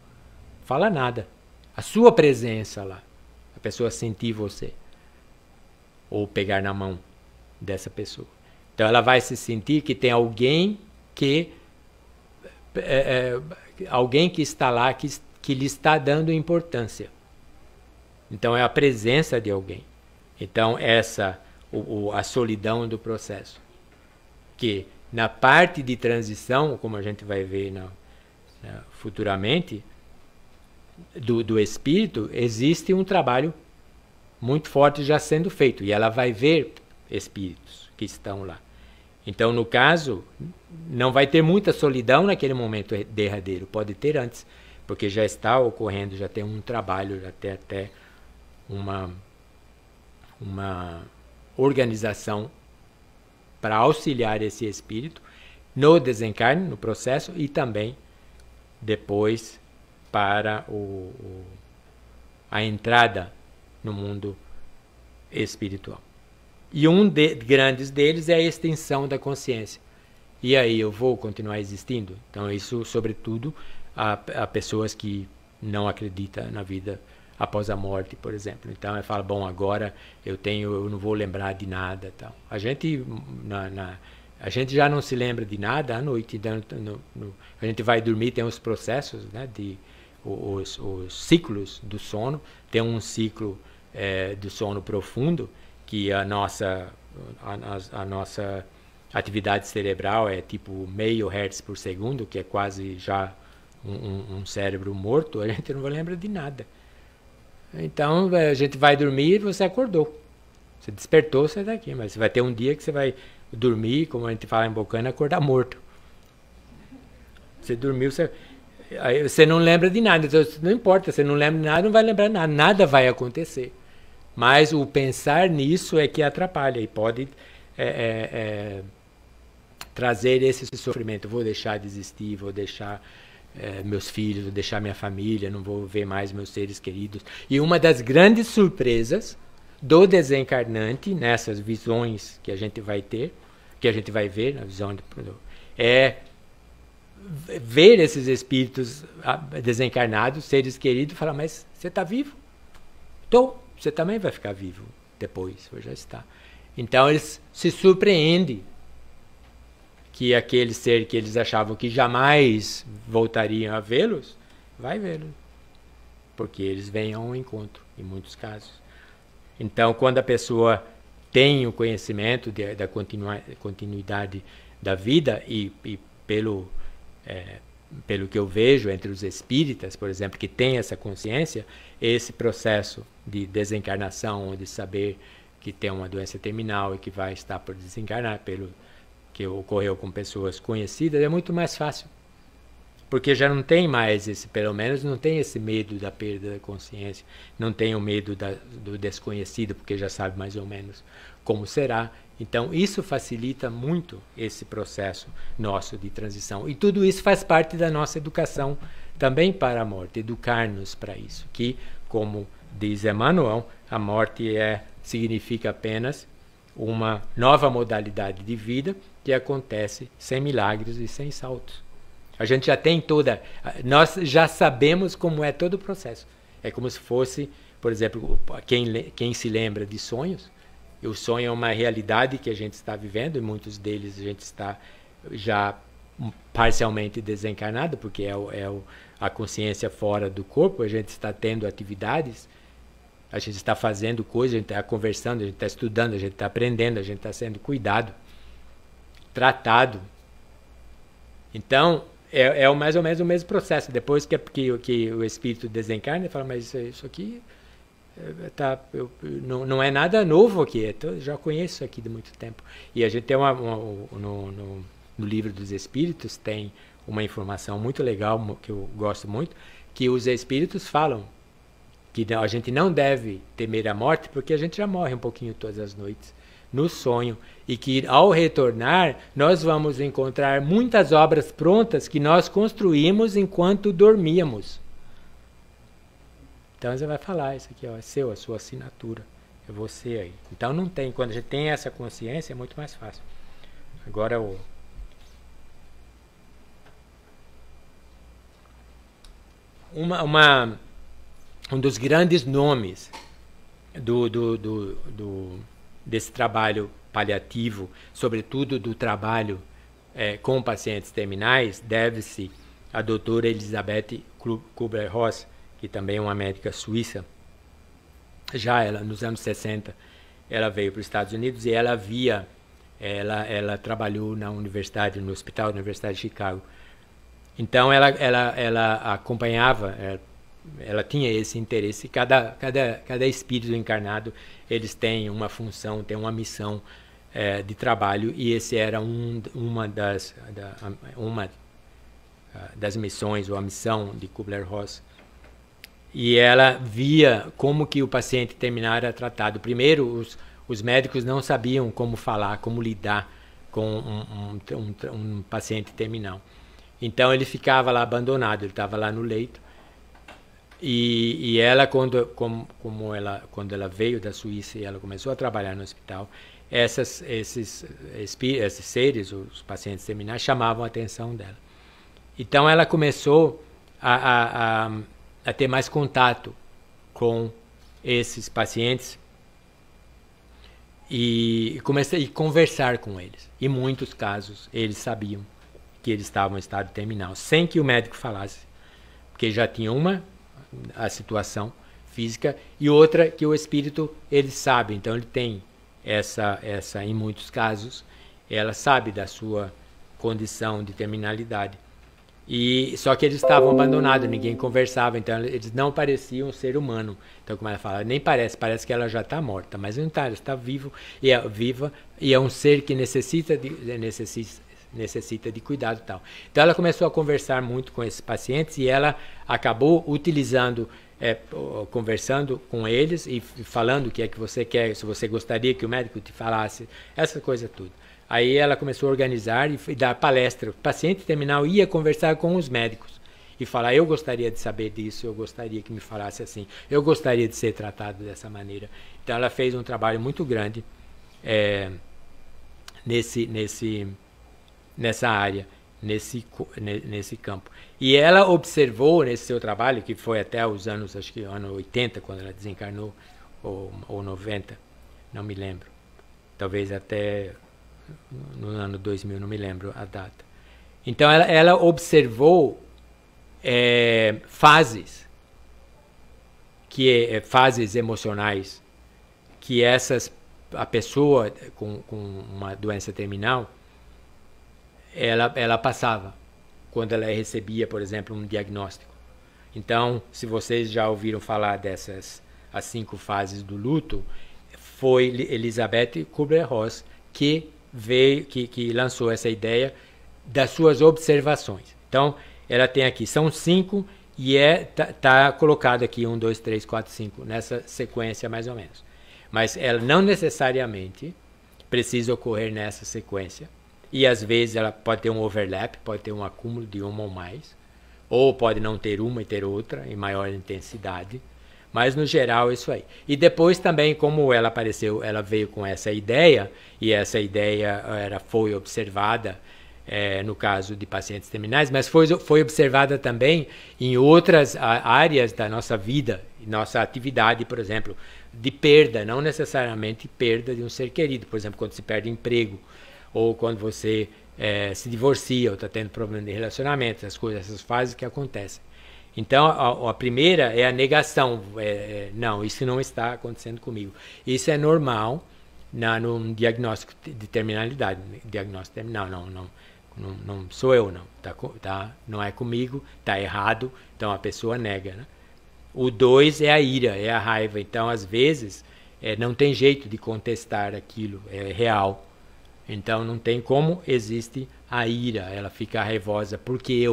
Fala nada. A sua presença lá, a pessoa sentir você, ou pegar na mão dessa pessoa. Então ela vai se sentir que tem alguém que está lá, que lhe está dando importância. Então é a presença de alguém. Então a solidão do processo, que na parte de transição, como a gente vai ver futuramente, do espírito, existe um trabalho muito forte já sendo feito, e ela vai ver espíritos que estão lá. Então, no caso, não vai ter muita solidão naquele momento derradeiro, pode ter antes, porque já está ocorrendo, já tem um trabalho, já tem até uma organização para auxiliar esse espírito no desencarne, no processo, e também depois para a entrada no mundo espiritual. E grandes deles é a extensão da consciência. E aí, eu vou continuar existindo? Então, isso, sobretudo, a pessoas que não acreditam na vida após a morte, por exemplo. Então ela fala, bom, agora eu não vou lembrar de nada, tal. A gente a gente já não se lembra de nada à noite. Então, a gente vai dormir, tem os processos, né, os ciclos do sono. Tem um ciclo do sono profundo, que a nossa atividade cerebral é tipo meio hertz por segundo, que é quase já um cérebro morto. A gente não lembra de nada. Então a gente vai dormir e você acordou. Você despertou, você está aqui. Mas você vai ter um dia que você vai dormir, como a gente fala em Bocana, acordar morto. Você dormiu, aí você não lembra de nada. Então não importa, você não lembra de nada, não vai lembrar nada. Nada vai acontecer. Mas o pensar nisso é que atrapalha e pode trazer esse sofrimento. Vou deixar de existir, vou deixar meus filhos, vou deixar minha família, não vou ver mais meus seres queridos. E uma das grandes surpresas do desencarnante, nessas visões que a gente vai ter, que a gente vai ver na visão é ver esses espíritos desencarnados, seres queridos, e falar, mas você está vivo? Estou. Você também vai ficar vivo depois, ou já está. Então eles se surpreendem que aquele ser que eles achavam que jamais voltariam a vê-los, vai vê-los. Porque eles vêm ao encontro, em muitos casos. Então, quando a pessoa tem o conhecimento da continuidade da vida, e pelo que eu vejo entre os espíritas, por exemplo, que tem essa consciência, esse processo de desencarnação, de saber que tem uma doença terminal e que vai estar por desencarnar, pelo que ocorreu com pessoas conhecidas, é muito mais fácil. Porque já não tem mais pelo menos não tem esse medo da perda da consciência, não tem o medo do desconhecido, porque já sabe mais ou menos como será. Então isso facilita muito esse processo nosso de transição. E tudo isso faz parte da nossa educação também para a morte, educar-nos para isso. Que, como diz Emmanuel, a morte significa apenas uma nova modalidade de vida que acontece sem milagres e sem saltos. A gente já tem nós já sabemos como é todo o processo. É como se fosse, por exemplo, quem se lembra de sonhos, o sonho é uma realidade que a gente está vivendo, e muitos deles a gente está já parcialmente desencarnado, porque a consciência fora do corpo, a gente está tendo atividades, a gente está fazendo coisas, a gente está conversando, a gente está estudando, a gente está aprendendo, a gente está sendo cuidado, tratado. Então, é mais ou menos o mesmo processo. Depois que o espírito desencarna, ele fala, mas isso aqui não é nada novo aqui, eu já conheço isso aqui de muito tempo. E a gente tem no Livro dos Espíritos, tem uma informação muito legal, que eu gosto muito, que os espíritos falam que a gente não deve temer a morte, porque a gente já morre um pouquinho todas as noites, no sonho, e que ao retornar nós vamos encontrar muitas obras prontas que nós construímos enquanto dormíamos. Então você vai falar, isso aqui é seu, a sua assinatura, é você aí. Então não tem, quando a gente tem essa consciência é muito mais fácil. Agora um dos grandes nomes desse trabalho paliativo, sobretudo do trabalho com pacientes terminais, deve-se à doutora Elisabeth Kübler-Ross, que também é uma médica suíça. Já ela, nos anos 60, ela veio para os Estados Unidos e ela trabalhou na universidade, no hospital da Universidade de Chicago. Então ela acompanhava, ela tinha esse interesse. Cada espírito encarnado, eles têm uma função, têm uma missão de trabalho, e esse era uma das missões, ou a missão de Kübler-Ross. E ela via como que o paciente terminal era tratado. Primeiro, os médicos não sabiam como falar, como lidar com um paciente terminal. Então ele ficava lá abandonado, ele estava lá no leito. E ela, quando ela veio da Suíça e ela começou a trabalhar no hospital, esses seres, os pacientes terminais, chamavam a atenção dela. Então ela começou a ter mais contato com esses pacientes e comecei a conversar com eles. Em muitos casos, eles sabiam que eles estavam em estado terminal, sem que o médico falasse, porque já tinha a situação física, e outra que o espírito, ele sabe, então ele tem essa em muitos casos, ela sabe da sua condição de terminalidade. E só que eles estavam abandonados, ninguém conversava, então eles não pareciam ser humano. Então, como ela fala, nem parece que ela já está morta, mas não está, ela está viva e é um ser que necessita de cuidado e tal. Então ela começou a conversar muito com esses pacientes e ela acabou utilizando, conversando com eles e falando o que é que você quer, se você gostaria que o médico te falasse, essa coisa tudo. Aí ela começou a organizar e dar palestra. O paciente terminal ia conversar com os médicos e falar, eu gostaria de saber disso, eu gostaria que me falasse assim, eu gostaria de ser tratado dessa maneira. Então ela fez um trabalho muito grande nessa área, nesse campo. E ela observou nesse seu trabalho, que foi até os anos, acho que ano 80, quando ela desencarnou, ou 90, não me lembro. Talvez até no ano 2000, não me lembro a data. Então ela observou fases, fases emocionais, que a pessoa com uma doença terminal, ela passava quando ela recebia, por exemplo, um diagnóstico. Então, se vocês já ouviram falar as 5 fases do luto, foi Elizabeth Kubler-Ross que lançou essa ideia das suas observações. Então, ela tem aqui, são 5 e tá colocado aqui 1, 2, 3, 4, 5, nessa sequência mais ou menos. Mas ela não necessariamente precisa ocorrer nessa sequência. E às vezes ela pode ter um overlap, pode ter um acúmulo de uma ou mais, ou pode não ter uma e ter outra em maior intensidade, mas no geral é isso aí. E depois também, como ela veio com essa ideia, e essa ideia foi observada no caso de pacientes terminais, mas foi observada também em outras áreas da nossa vida, nossa atividade, por exemplo, de perda, não necessariamente perda de um ser querido, por exemplo, quando se perde emprego, ou quando você se divorcia, ou está tendo problema de relacionamento, essas fases que acontecem. Então, a primeira é a negação. Não, isso não está acontecendo comigo. Isso é normal num diagnóstico de terminalidade. Diagnóstico terminal, não sou eu, não. Não é comigo, está errado, então a pessoa nega. Né? O 2 é a ira, é a raiva. Então, às vezes, não tem jeito de contestar aquilo, é real. Então não tem como, existe a ira, ela fica raivosa, por que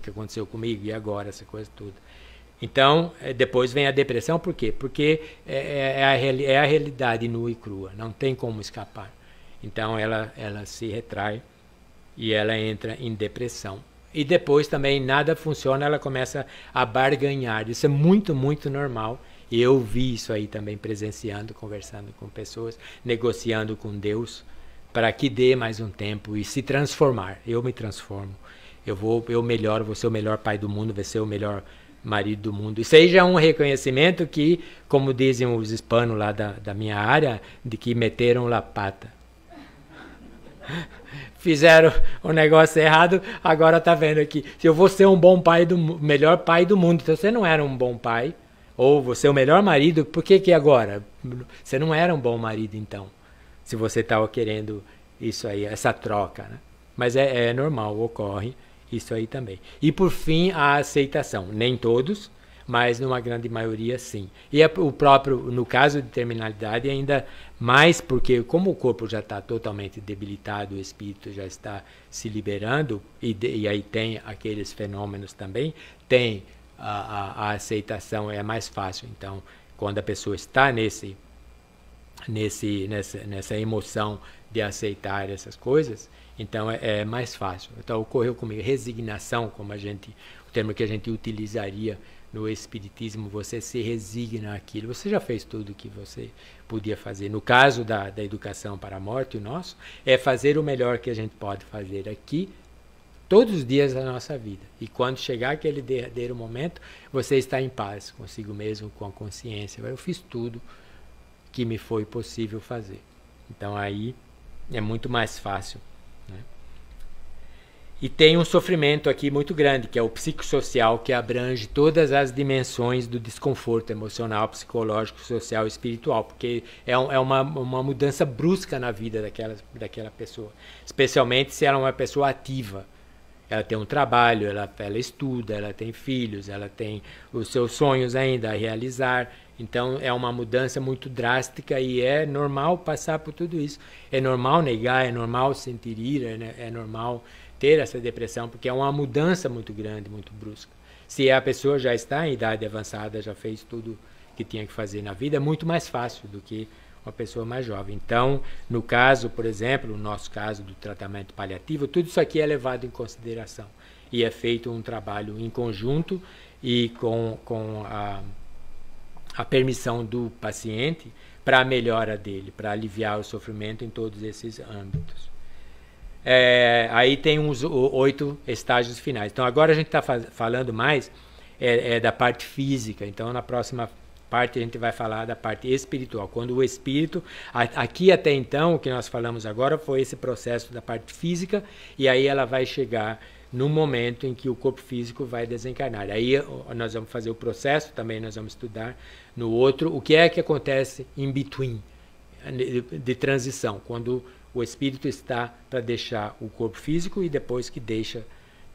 que aconteceu comigo, e agora, essa coisa toda. Então, depois vem a depressão, por quê? Porque é a realidade nua e crua, não tem como escapar. Então ela se retrai e ela entra em depressão. E depois também nada funciona, ela começa a barganhar, isso é muito, muito normal. E eu vi isso aí também presenciando, conversando com pessoas, negociando com Deus, para que dê mais um tempo e se transformar. Eu me transformo. Eu melhoro, vou ser o melhor pai do mundo, vou ser o melhor marido do mundo. Isso aí já é um reconhecimento que, como dizem os hispanos lá da minha área, de que meteram la pata. Fizeram um negócio errado, agora tá vendo aqui. Se eu vou ser um bom pai, melhor pai do mundo, então você não era um bom pai, ou você é o melhor marido, por que agora? Você não era um bom marido, então. Se você estava querendo isso aí, essa troca, né? Mas é normal, ocorre isso aí também. E por fim, a aceitação. Nem todos, mas numa grande maioria sim. E o próprio, no caso de terminalidade, ainda mais porque como o corpo já está totalmente debilitado, o espírito já está se liberando, e aí tem aqueles fenômenos também, tem a aceitação, é mais fácil. Então, quando a pessoa está nessa emoção de aceitar essas coisas, então é mais fácil. Então ocorreu comigo resignação, como o termo que a gente utilizaria no espiritismo, você se resigna àquilo, você já fez tudo o que você podia fazer. No caso da educação para a morte, o nosso é fazer o melhor que a gente pode fazer aqui todos os dias da nossa vida. E quando chegar aquele derradeiro momento, você está em paz consigo mesmo, com a consciência. Eu fiz tudo que me foi possível fazer. Então aí é muito mais fácil, né? E tem um sofrimento aqui muito grande, que é o psicossocial, que abrange todas as dimensões do desconforto emocional, psicológico, social e espiritual, porque é uma mudança brusca na vida daquela pessoa, especialmente se ela é uma pessoa ativa. Ela tem um trabalho, ela estuda, ela tem filhos, ela tem os seus sonhos ainda a realizar. Então é uma mudança muito drástica e é normal passar por tudo isso. É normal negar, é normal sentir ira, né? É normal ter essa depressão, porque é uma mudança muito grande, muito brusca. Se a pessoa já está em idade avançada, já fez tudo que tinha que fazer na vida, é muito mais fácil do que uma pessoa mais jovem. Então, no caso, por exemplo, no nosso caso do tratamento paliativo, tudo isso aqui é levado em consideração e é feito um trabalho em conjunto e com a permissão do paciente para a melhora dele, para aliviar o sofrimento em todos esses âmbitos. Aí tem uns 8 estágios finais. Então agora a gente está falando mais da parte física. Então na próxima parte a gente vai falar da parte espiritual. Quando o espírito, aqui até então, o que nós falamos agora foi esse processo da parte física, e aí ela vai chegar no momento em que o corpo físico vai desencarnar. Aí nós vamos fazer o processo, também nós vamos estudar no outro, o que é que acontece in between, de transição, quando o espírito está para deixar o corpo físico e depois que deixa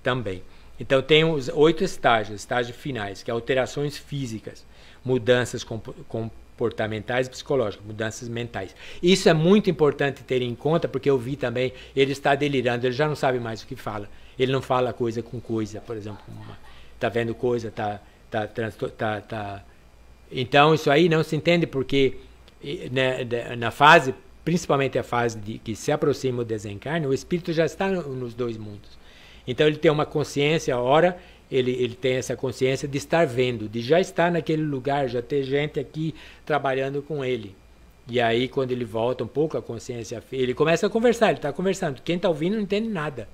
também. Então tem os 8 estágios finais, que é alterações físicas, mudanças comportamentais e psicológicas, mudanças mentais. Isso é muito importante ter em conta, porque eu vi também, ele está delirando, ele já não sabe mais o que fala. Ele não fala coisa com coisa, por exemplo, está vendo coisa, Então isso aí não se entende, porque na fase, principalmente a fase que se aproxima o desencarne, o espírito já está nos 2 mundos. Então ele tem uma consciência, ora ele tem essa consciência de estar vendo, de já estar naquele lugar, já ter gente aqui trabalhando com ele. E aí quando ele volta um pouco a consciência, ele começa a conversar, ele está conversando. Quem está ouvindo não entende nada,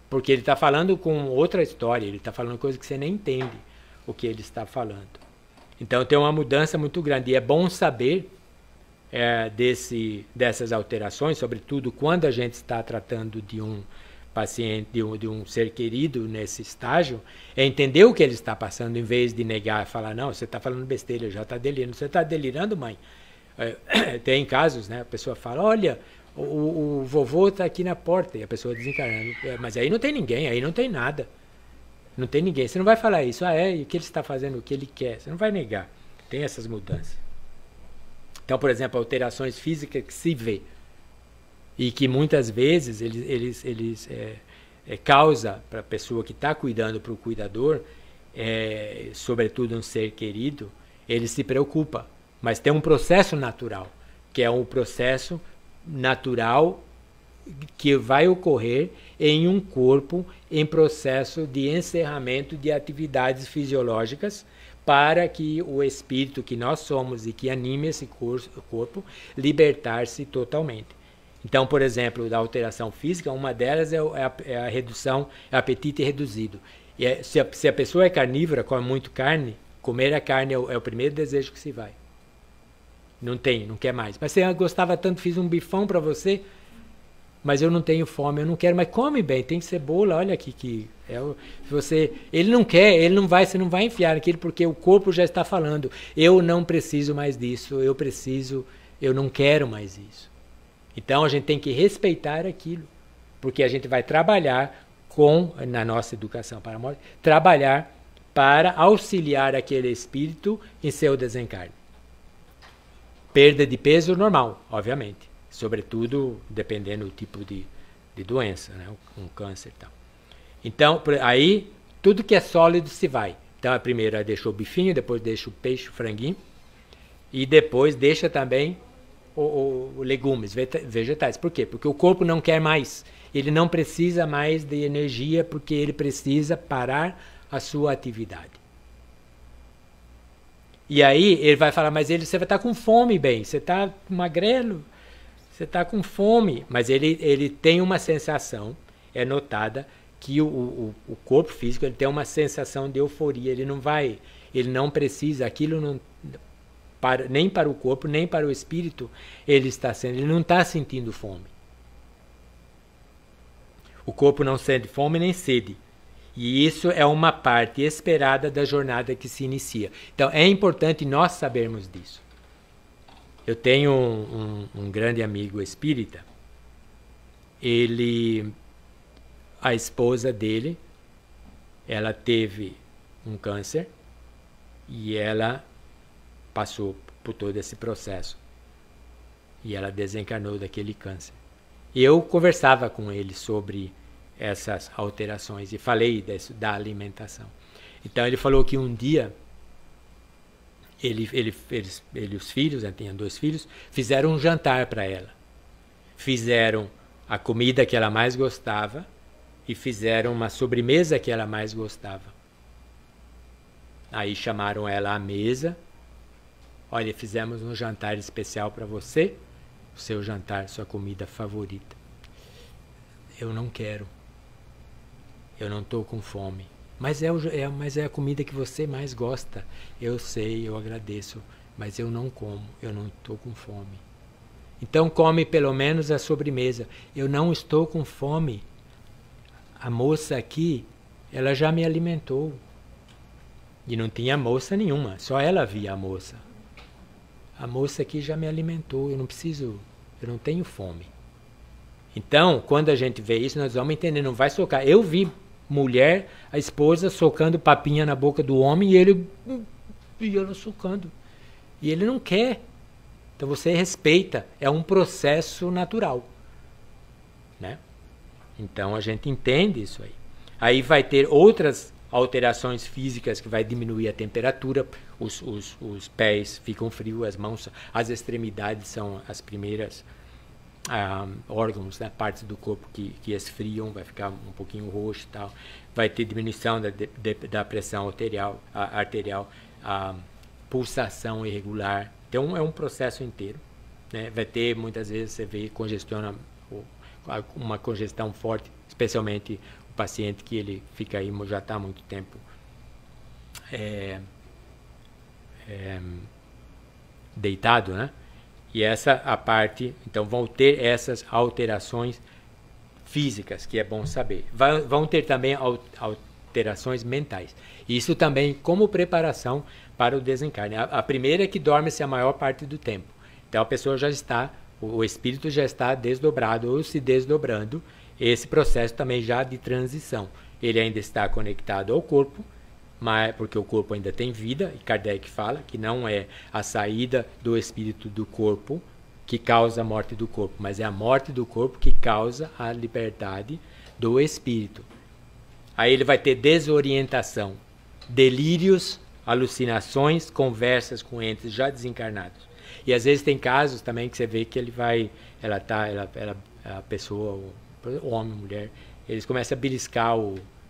porque ele está falando com outra história, ele está falando coisa que você nem entende o que ele está falando. Então tem uma mudança muito grande, e é bom saber dessas alterações, sobretudo quando a gente está tratando de um paciente, de um ser querido nesse estágio, é entender o que ele está passando, em vez de negar, falar, não, você está falando besteira, já está delirando. Você está delirando, mãe? Tem casos, né? A pessoa fala, olha, o vovô está aqui na porta, e a pessoa desencarnando. Mas aí não tem ninguém, aí não tem nada. Não tem ninguém. Você não vai falar isso. E o que ele está fazendo, o que ele quer? Você não vai negar. Tem essas mudanças. Então, por exemplo, alterações físicas que se vê e que muitas vezes eles causa para a pessoa que está cuidando, para o cuidador, sobretudo um ser querido, ele se preocupa. Mas tem um processo natural, que é um processo natural que vai ocorrer em um corpo em processo de encerramento de atividades fisiológicas, para que o espírito que nós somos e que anime esse corpo libertar-se totalmente. Então, por exemplo, da alteração física, uma delas é a redução, é o apetite reduzido. E se a pessoa é carnívora, come muito carne, comer a carne é o primeiro desejo que se vai. Não quer mais. Mas você gostava tanto, fiz um bifão para você, mas eu não tenho fome, eu não quero, mas come bem, tem cebola, olha aqui que ele não quer, você não vai enfiar naquilo, porque o corpo já está falando, eu não preciso mais disso, eu não quero mais isso. Então a gente tem que respeitar aquilo, porque a gente vai trabalhar na nossa educação para a morte, trabalhar para auxiliar aquele espírito em seu desencarne. Perda de peso normal, obviamente. Sobretudo dependendo do tipo de doença, né? Um câncer e tal. Então, aí, tudo que é sólido se vai. Então, primeiro deixa o bifinho, depois deixa o peixe, o franguinho, e depois deixa também o legumes, vegetais. Por quê? Porque o corpo não quer mais. Ele não precisa mais de energia, porque ele precisa parar a sua atividade. E aí, ele vai falar, mas você vai estar com fome, bem, você está magrelo, você está com fome, mas ele tem uma sensação é notada que o corpo físico ele tem uma sensação de euforia, ele não precisa, aquilo não, nem para o corpo, nem para o espírito, ele não está sentindo fome. O corpo não sente fome nem sede. E isso é uma parte esperada da jornada que se inicia. Então é importante nós sabermos disso. Eu tenho um grande amigo espírita, a esposa dele, ela teve um câncer e ela passou por todo esse processo. E ela desencarnou daquele câncer. E eu conversava com ele sobre essas alterações e falei da alimentação. Então ele falou que um dia ele os filhos, ela tinha 2 filhos, fizeram um jantar para ela. Fizeram a comida que ela mais gostava e fizeram uma sobremesa que ela mais gostava. Aí chamaram ela à mesa. Olha, fizemos um jantar especial para você, o seu jantar, sua comida favorita. Eu não quero. Eu não estou com fome. Mas é a comida que você mais gosta. Eu sei, eu agradeço, mas eu não como, eu não estou com fome. Então come pelo menos a sobremesa. Eu não estou com fome. A moça aqui, ela já me alimentou. E não tinha moça nenhuma, só ela via a moça. A moça aqui já me alimentou, eu não tenho fome. Então, quando a gente vê isso, nós vamos entender, não vai socar. Eu vi mulher, a esposa, socando papinha na boca do homem e ela socando. E ele não quer. Então você respeita, é um processo natural. Né? Então a gente entende isso aí. Aí vai ter outras alterações físicas que vai diminuir a temperatura, os pés ficam frios, as mãos, as extremidades são as primeiras órgãos, né, partes do corpo que esfriam, vai ficar um pouquinho roxo e tal. Vai ter diminuição da pressão arterial, a pulsação irregular. Então é um processo inteiro. Né? Vai ter, muitas vezes, você vê uma congestão forte, especialmente o paciente que ele fica aí, já está há muito tempo deitado, né? E a parte, então vão ter essas alterações físicas, que é bom saber. Vão ter também alterações mentais. Isso também como preparação para o desencarne. A primeira é que dorme-se a maior parte do tempo. Então a pessoa o espírito já está desdobrado ou se desdobrando. Esse processo também já de transição. Ele ainda está conectado ao corpo, porque o corpo ainda tem vida, e Kardec fala que não é a saída do espírito do corpo que causa a morte do corpo, mas é a morte do corpo que causa a liberdade do espírito. Aí ele vai ter desorientação, delírios, alucinações, conversas com entes já desencarnados. E às vezes tem casos também que você vê que a pessoa, o homem, mulher, eles começam a beliscar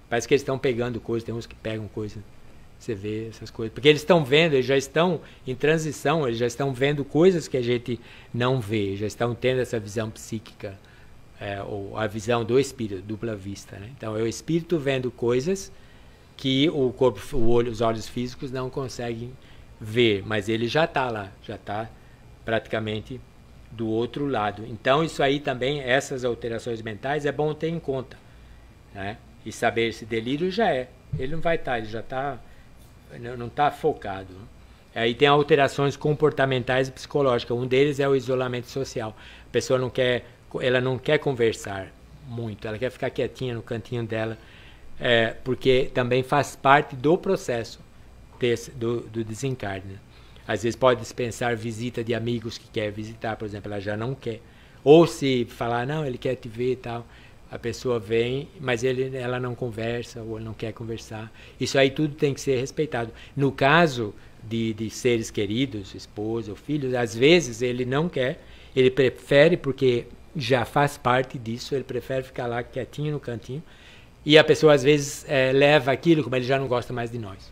parece que eles estão pegando coisas, tem uns que pegam coisas, você vê essas coisas. Porque eles estão vendo, eles já estão em transição, eles já estão vendo coisas que a gente não vê, já estão tendo essa visão psíquica, ou a visão do espírito, dupla vista. Né? Então é o espírito vendo coisas que o corpo, os olhos físicos não conseguem ver, mas ele já está lá, já está praticamente do outro lado. Então isso aí também, essas alterações mentais, é bom ter em conta. Né? E saber esse delírio ele não vai estar, ele já está, não está focado. Aí tem alterações comportamentais e psicológicas. Um deles é o isolamento social. A pessoa ela não quer conversar muito, ela quer ficar quietinha no cantinho dela, porque também faz parte do processo do desencarne. Às vezes pode dispensar visita de amigos que quer visitar, por exemplo, ela já não quer. Ou se falar, não, ele quer te ver e tal, a pessoa vem, mas ela não conversa ou não quer conversar. Isso aí tudo tem que ser respeitado. No caso de seres queridos, esposa ou filhos, às vezes ele não quer, ele prefere, porque já faz parte disso, ele prefere ficar lá quietinho no cantinho, e a pessoa às vezes leva aquilo, como ele já não gosta mais de nós.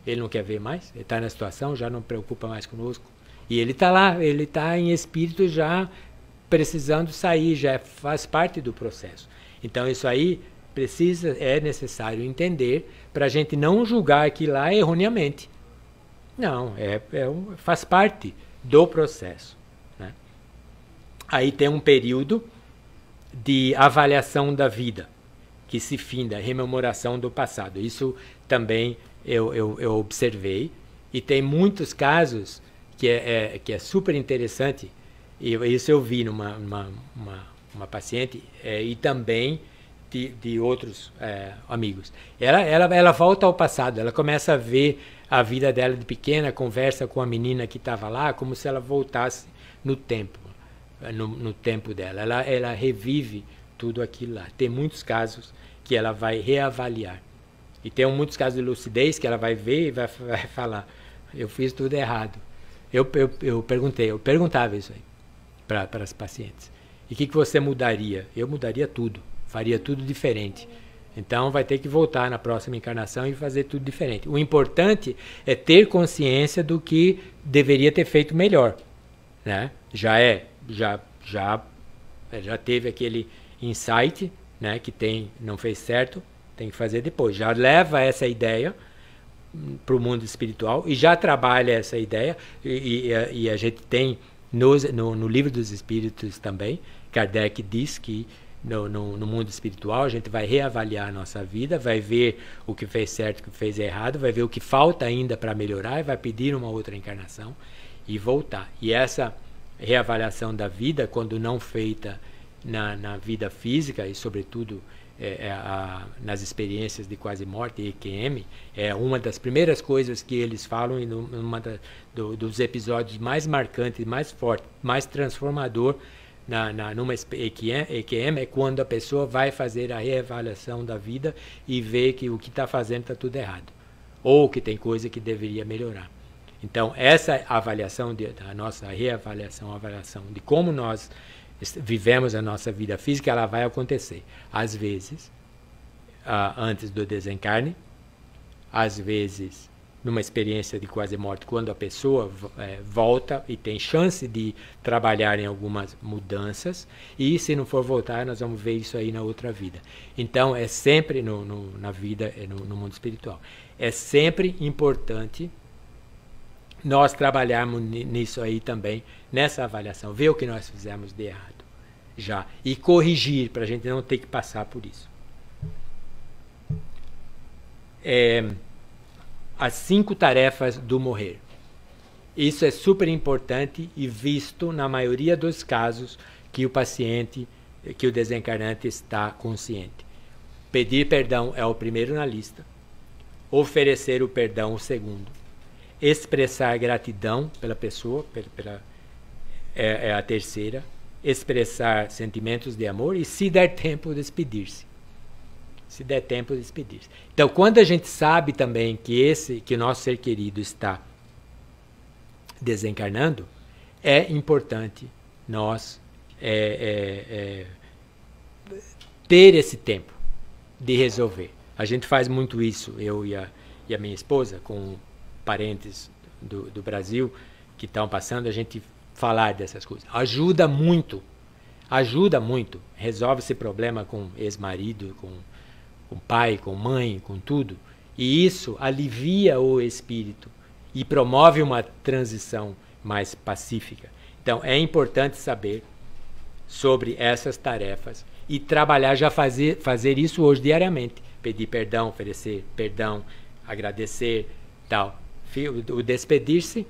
Ele não quer ver mais, ele está na situação, já não preocupa mais conosco. E ele está lá, ele está em espírito já precisando sair, já faz parte do processo. Então isso aí é necessário entender para a gente não julgar aquilo lá erroneamente. Não, faz parte do processo, né? Aí tem um período de avaliação da vida, que se finda, rememoração do passado. Isso também eu observei, e tem muitos casos que é super interessante, e isso eu vi numa uma paciente, e também de outros amigos. Ela volta ao passado, ela começa a ver a vida dela de pequena, conversa com a menina que estava lá, como se ela voltasse no tempo, no tempo dela. Ela revive tudo aquilo lá. Tem muitos casos que ela vai reavaliar. E tem muitos casos de lucidez que ela vai ver e vai falar, eu fiz tudo errado. Eu perguntava isso aí para as pacientes. E o que você mudaria? Eu mudaria tudo, faria tudo diferente. Então vai ter que voltar na próxima encarnação e fazer tudo diferente. O importante é ter consciência do que deveria ter feito melhor, né? Já teve aquele insight, né, que não fez certo, tem que fazer depois. Já leva essa ideia para o mundo espiritual e já trabalha essa ideia, e a gente tem no Livro dos Espíritos também, Kardec diz que no mundo espiritual a gente vai reavaliar a nossa vida, vai ver o que fez certo, o que fez errado, vai ver o que falta ainda para melhorar e vai pedir uma outra encarnação e voltar. E essa reavaliação da vida, quando não feita na vida física e sobretudo nas experiências de quase morte e EQM, é uma das primeiras coisas que eles falam, e dos episódios mais marcantes, mais fortes, mais transformador numa EQM é quando a pessoa vai fazer a reavaliação da vida e vê que o que está fazendo está tudo errado, ou que tem coisa que deveria melhorar. Então essa avaliação, a nossa reavaliação, a avaliação de como nós vivemos a nossa vida física, ela vai acontecer às vezes antes do desencarne, às vezes numa experiência de quase morte, quando a pessoa volta e tem chance de trabalhar em algumas mudanças, e se não for voltar, nós vamos ver isso aí na outra vida. Então é sempre na vida, no mundo espiritual, é sempre importante nós trabalharmos nisso aí também, nessa avaliação, ver o que nós fizemos de errado já, e corrigir, para a gente não ter que passar por isso. As 5 tarefas do morrer. Isso é super importante e visto na maioria dos casos que o paciente, que o desencarnante está consciente. Pedir perdão é o primeiro na lista. Oferecer o perdão o segundo. Expressar gratidão pela pessoa é a terceira. Expressar sentimentos de amor e, se der tempo, despedir-se. Se der tempo, despedir-se. Então, quando a gente sabe também que o nosso ser querido está desencarnando, é importante nós ter esse tempo de resolver. A gente faz muito isso, eu e a minha esposa, com parentes do Brasil que estão passando, a gente falar dessas coisas. Ajuda muito. Resolve esse problema com ex-marido, com pai, com mãe, com tudo. E isso alivia o espírito e promove uma transição mais pacífica. Então, é importante saber sobre essas tarefas e trabalhar, já fazer isso hoje diariamente. Pedir perdão, oferecer perdão, agradecer, tal. O despedir-se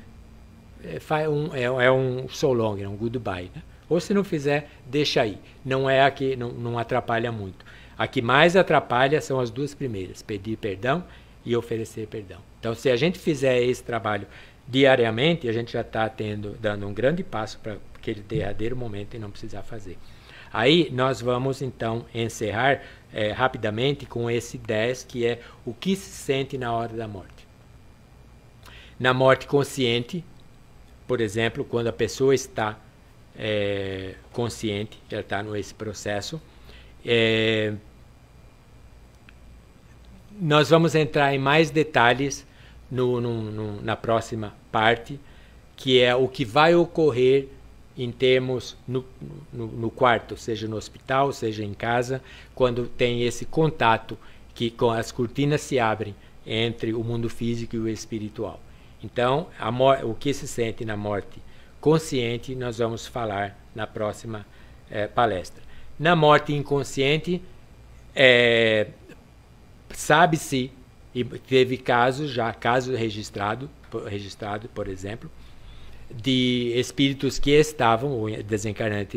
é um so long, é um goodbye, né? Ou se não fizer, deixa aí. Não atrapalha muito. A que mais atrapalha são as 2 primeiras, pedir perdão e oferecer perdão. Então, se a gente fizer esse trabalho diariamente, a gente já está dando um grande passo para aquele derradeiro momento e não precisar fazer. Aí nós vamos então encerrar rapidamente com esse 10, que é o que se sente na hora da morte. Na morte consciente, por exemplo, quando a pessoa está consciente, ela está nesse processo, nós vamos entrar em mais detalhes na próxima parte, que é o que vai ocorrer em termos no quarto, seja no hospital, seja em casa, quando tem esse contato que com as cortinas se abrem entre o mundo físico e o espiritual. Então, o que se sente na morte consciente, nós vamos falar na próxima palestra. Na morte inconsciente, sabe-se, e teve casos registrado, por exemplo, de espíritos que estavam, o desencarnante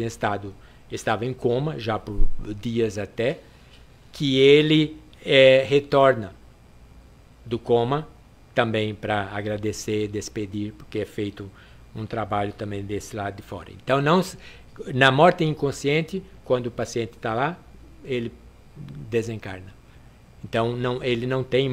estava em coma, já por dias até, que ele retorna do coma também para agradecer, despedir, porque é feito um trabalho também desse lado de fora. Então, na morte inconsciente, quando o paciente está lá, ele desencarna. Então, ele não tem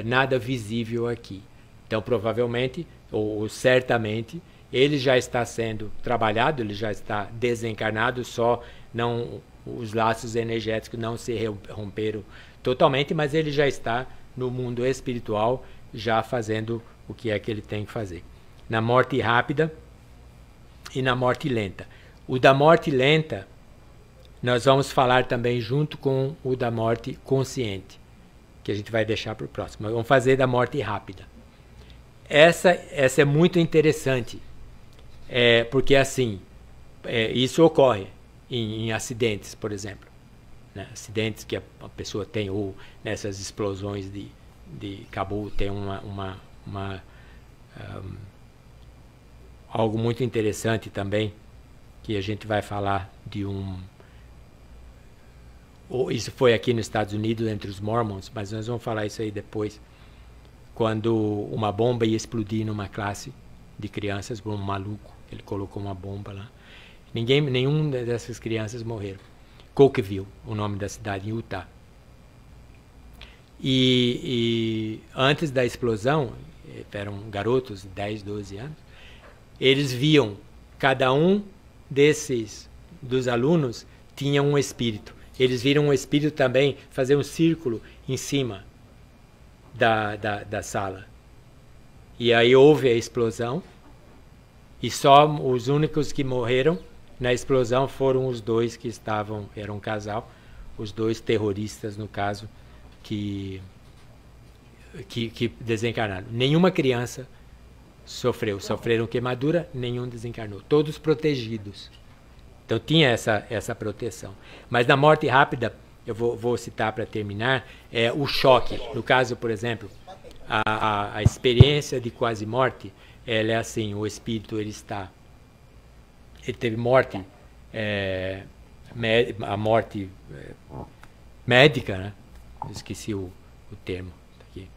nada visível aqui. Então, provavelmente, ou certamente, ele já está sendo trabalhado, ele já está desencarnado, só os laços energéticos não se romperam totalmente, mas ele já está no mundo espiritual, já fazendo o que é que ele tem que fazer. Na morte rápida e na morte lenta. O da morte lenta, nós vamos falar também junto com o da morte consciente, que a gente vai deixar para o próximo. Vamos fazer da morte rápida. Essa é muito interessante, porque assim, isso ocorre em acidentes, por exemplo. Né? Acidentes que a pessoa tem, ou nessas explosões de Cabul, tem algo muito interessante também, que a gente vai falar de isso foi aqui nos Estados Unidos, entre os Mormons, mas nós vamos falar isso aí depois, quando uma bomba ia explodir numa classe de crianças, por um maluco, ele colocou uma bomba lá. Nenhum dessas crianças morreram. Cokeville, o nome da cidade, em Utah. E antes da explosão, eram garotos de 10, 12 anos, eles viam, cada um dos alunos tinha um espírito. Eles viram um espírito também fazer um círculo em cima da sala. E aí houve a explosão, e só os únicos que morreram na explosão foram os dois que eram um casal, os dois terroristas, no caso, que desencarnaram. Nenhuma criança sofreram queimadura, nenhum desencarnou, todos protegidos. Então tinha essa proteção. Mas na morte rápida, eu vou citar para terminar, o choque. No caso, por exemplo, a experiência de quase morte, ela é assim, o espírito ele teve morte, a morte médica, né? Eu esqueci o termo aqui.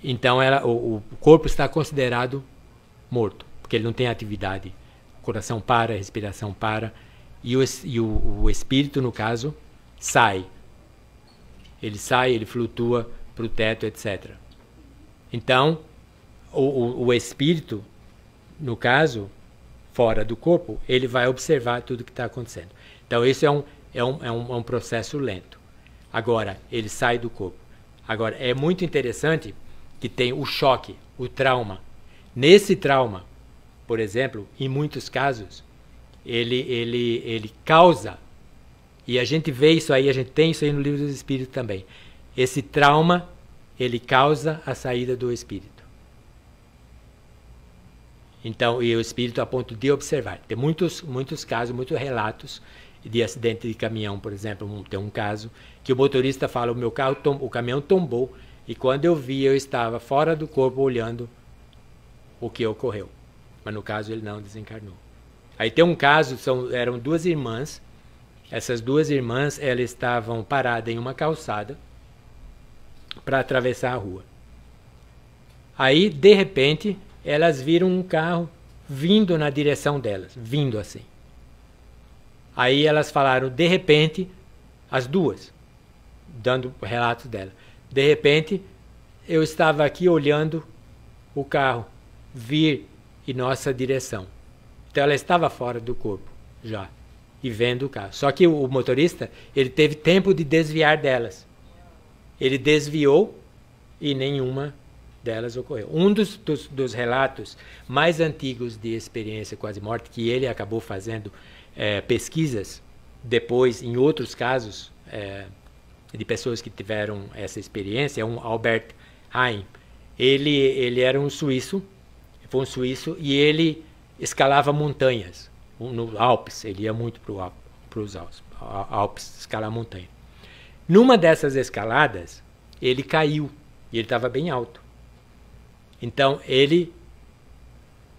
Então o corpo está considerado morto, porque ele não tem atividade. O coração para, a respiração para, e o espírito, no caso, sai. Ele flutua para o teto, etc. Então, o espírito, no caso, fora do corpo, ele vai observar tudo o que está acontecendo. Então, isso é um processo lento. Agora, ele sai do corpo. Agora, é muito interessante que tem o choque, o trauma. Nesse trauma, por exemplo, em muitos casos, ele causa, e a gente vê isso aí, a gente tem isso aí no Livro dos Espíritos também. Esse trauma, ele causa a saída do espírito. Então, e o espírito a ponto de observar. Tem muitos casos, muitos relatos de acidente de caminhão, por exemplo. Tem um caso que o motorista fala, o caminhão tombou, e quando eu vi, eu estava fora do corpo olhando o que ocorreu. Mas no caso ele não desencarnou. Aí tem um caso, eram duas irmãs. Essas duas irmãs, elas estavam paradas em uma calçada para atravessar a rua. Aí, de repente, elas viram um carro vindo na direção delas, vindo assim. Aí elas falaram, de repente, as duas, dando relatos dela. De repente, eu estava aqui olhando o carro vir em nossa direção. Então ela estava fora do corpo já, e vendo o carro. Só que o motorista, ele teve tempo de desviar delas. Ele desviou e nenhuma delas ocorreu. Um dos relatos mais antigos de experiência quase-morte, que ele acabou fazendo pesquisas depois, em outros casos, de pessoas que tiveram essa experiência, é um Albert Heim. Ele era um suíço, foi um suíço, e ele escalava montanhas, no Alpes, ele ia muito para os Alpes, escalar montanha. Numa dessas escaladas, ele caiu, e ele estava bem alto. Então, ele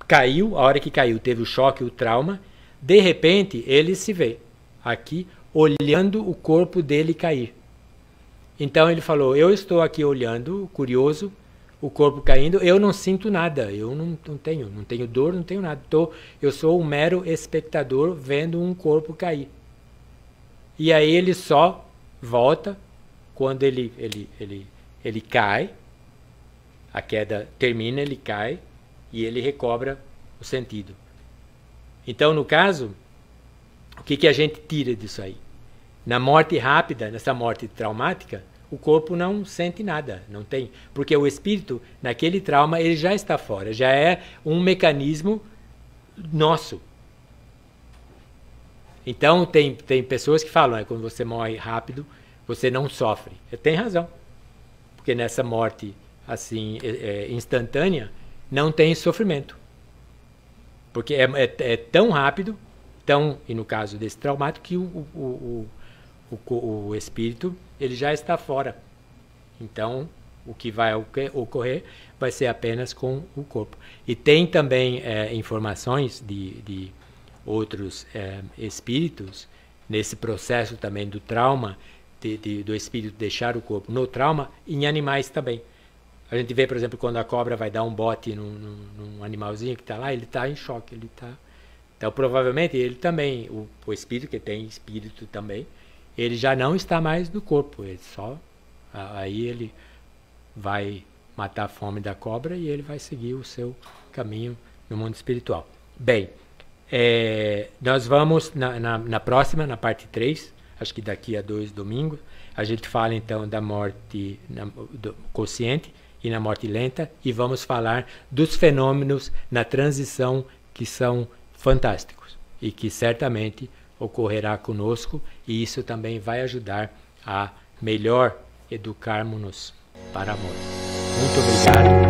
caiu, a hora que caiu, teve o choque, o trauma, de repente, ele se vê aqui, olhando o corpo dele cair. Então, ele falou, eu estou aqui olhando, curioso, o corpo caindo, eu não sinto nada, eu não tenho dor, não tenho nada. Eu sou um mero espectador vendo um corpo cair. E aí ele só volta quando ele cai, a queda termina, ele cai e ele recobra o sentido. Então, no caso, o que a gente tira disso aí? Na morte rápida, nessa morte traumática, o corpo não sente nada, não tem, porque o espírito, naquele trauma, ele já está fora, já é um mecanismo nosso. Então, tem pessoas que falam, quando você morre rápido, você não sofre. Tem razão, porque nessa morte assim instantânea, não tem sofrimento. Porque é tão rápido, e no caso desse traumático, que o espírito ele já está fora. Então, o que vai ocorrer vai ser apenas com o corpo. E tem também informações de outros espíritos, nesse processo também do trauma, do espírito deixar o corpo no trauma, em animais também. A gente vê, por exemplo, quando a cobra vai dar um bote num animalzinho que está lá, ele está em choque. Então, provavelmente, ele também, o espírito, que tem espírito também, ele já não está mais no corpo. Aí ele vai matar a fome da cobra e ele vai seguir o seu caminho no mundo espiritual. Bem, nós vamos na próxima, na parte 3, acho que daqui a 2 domingos, a gente fala então da morte consciente e na morte lenta, e vamos falar dos fenômenos na transição que são fantásticos e que certamente ocorrerá conosco, e isso também vai ajudar a melhor educarmos-nos para a morte. Muito obrigado.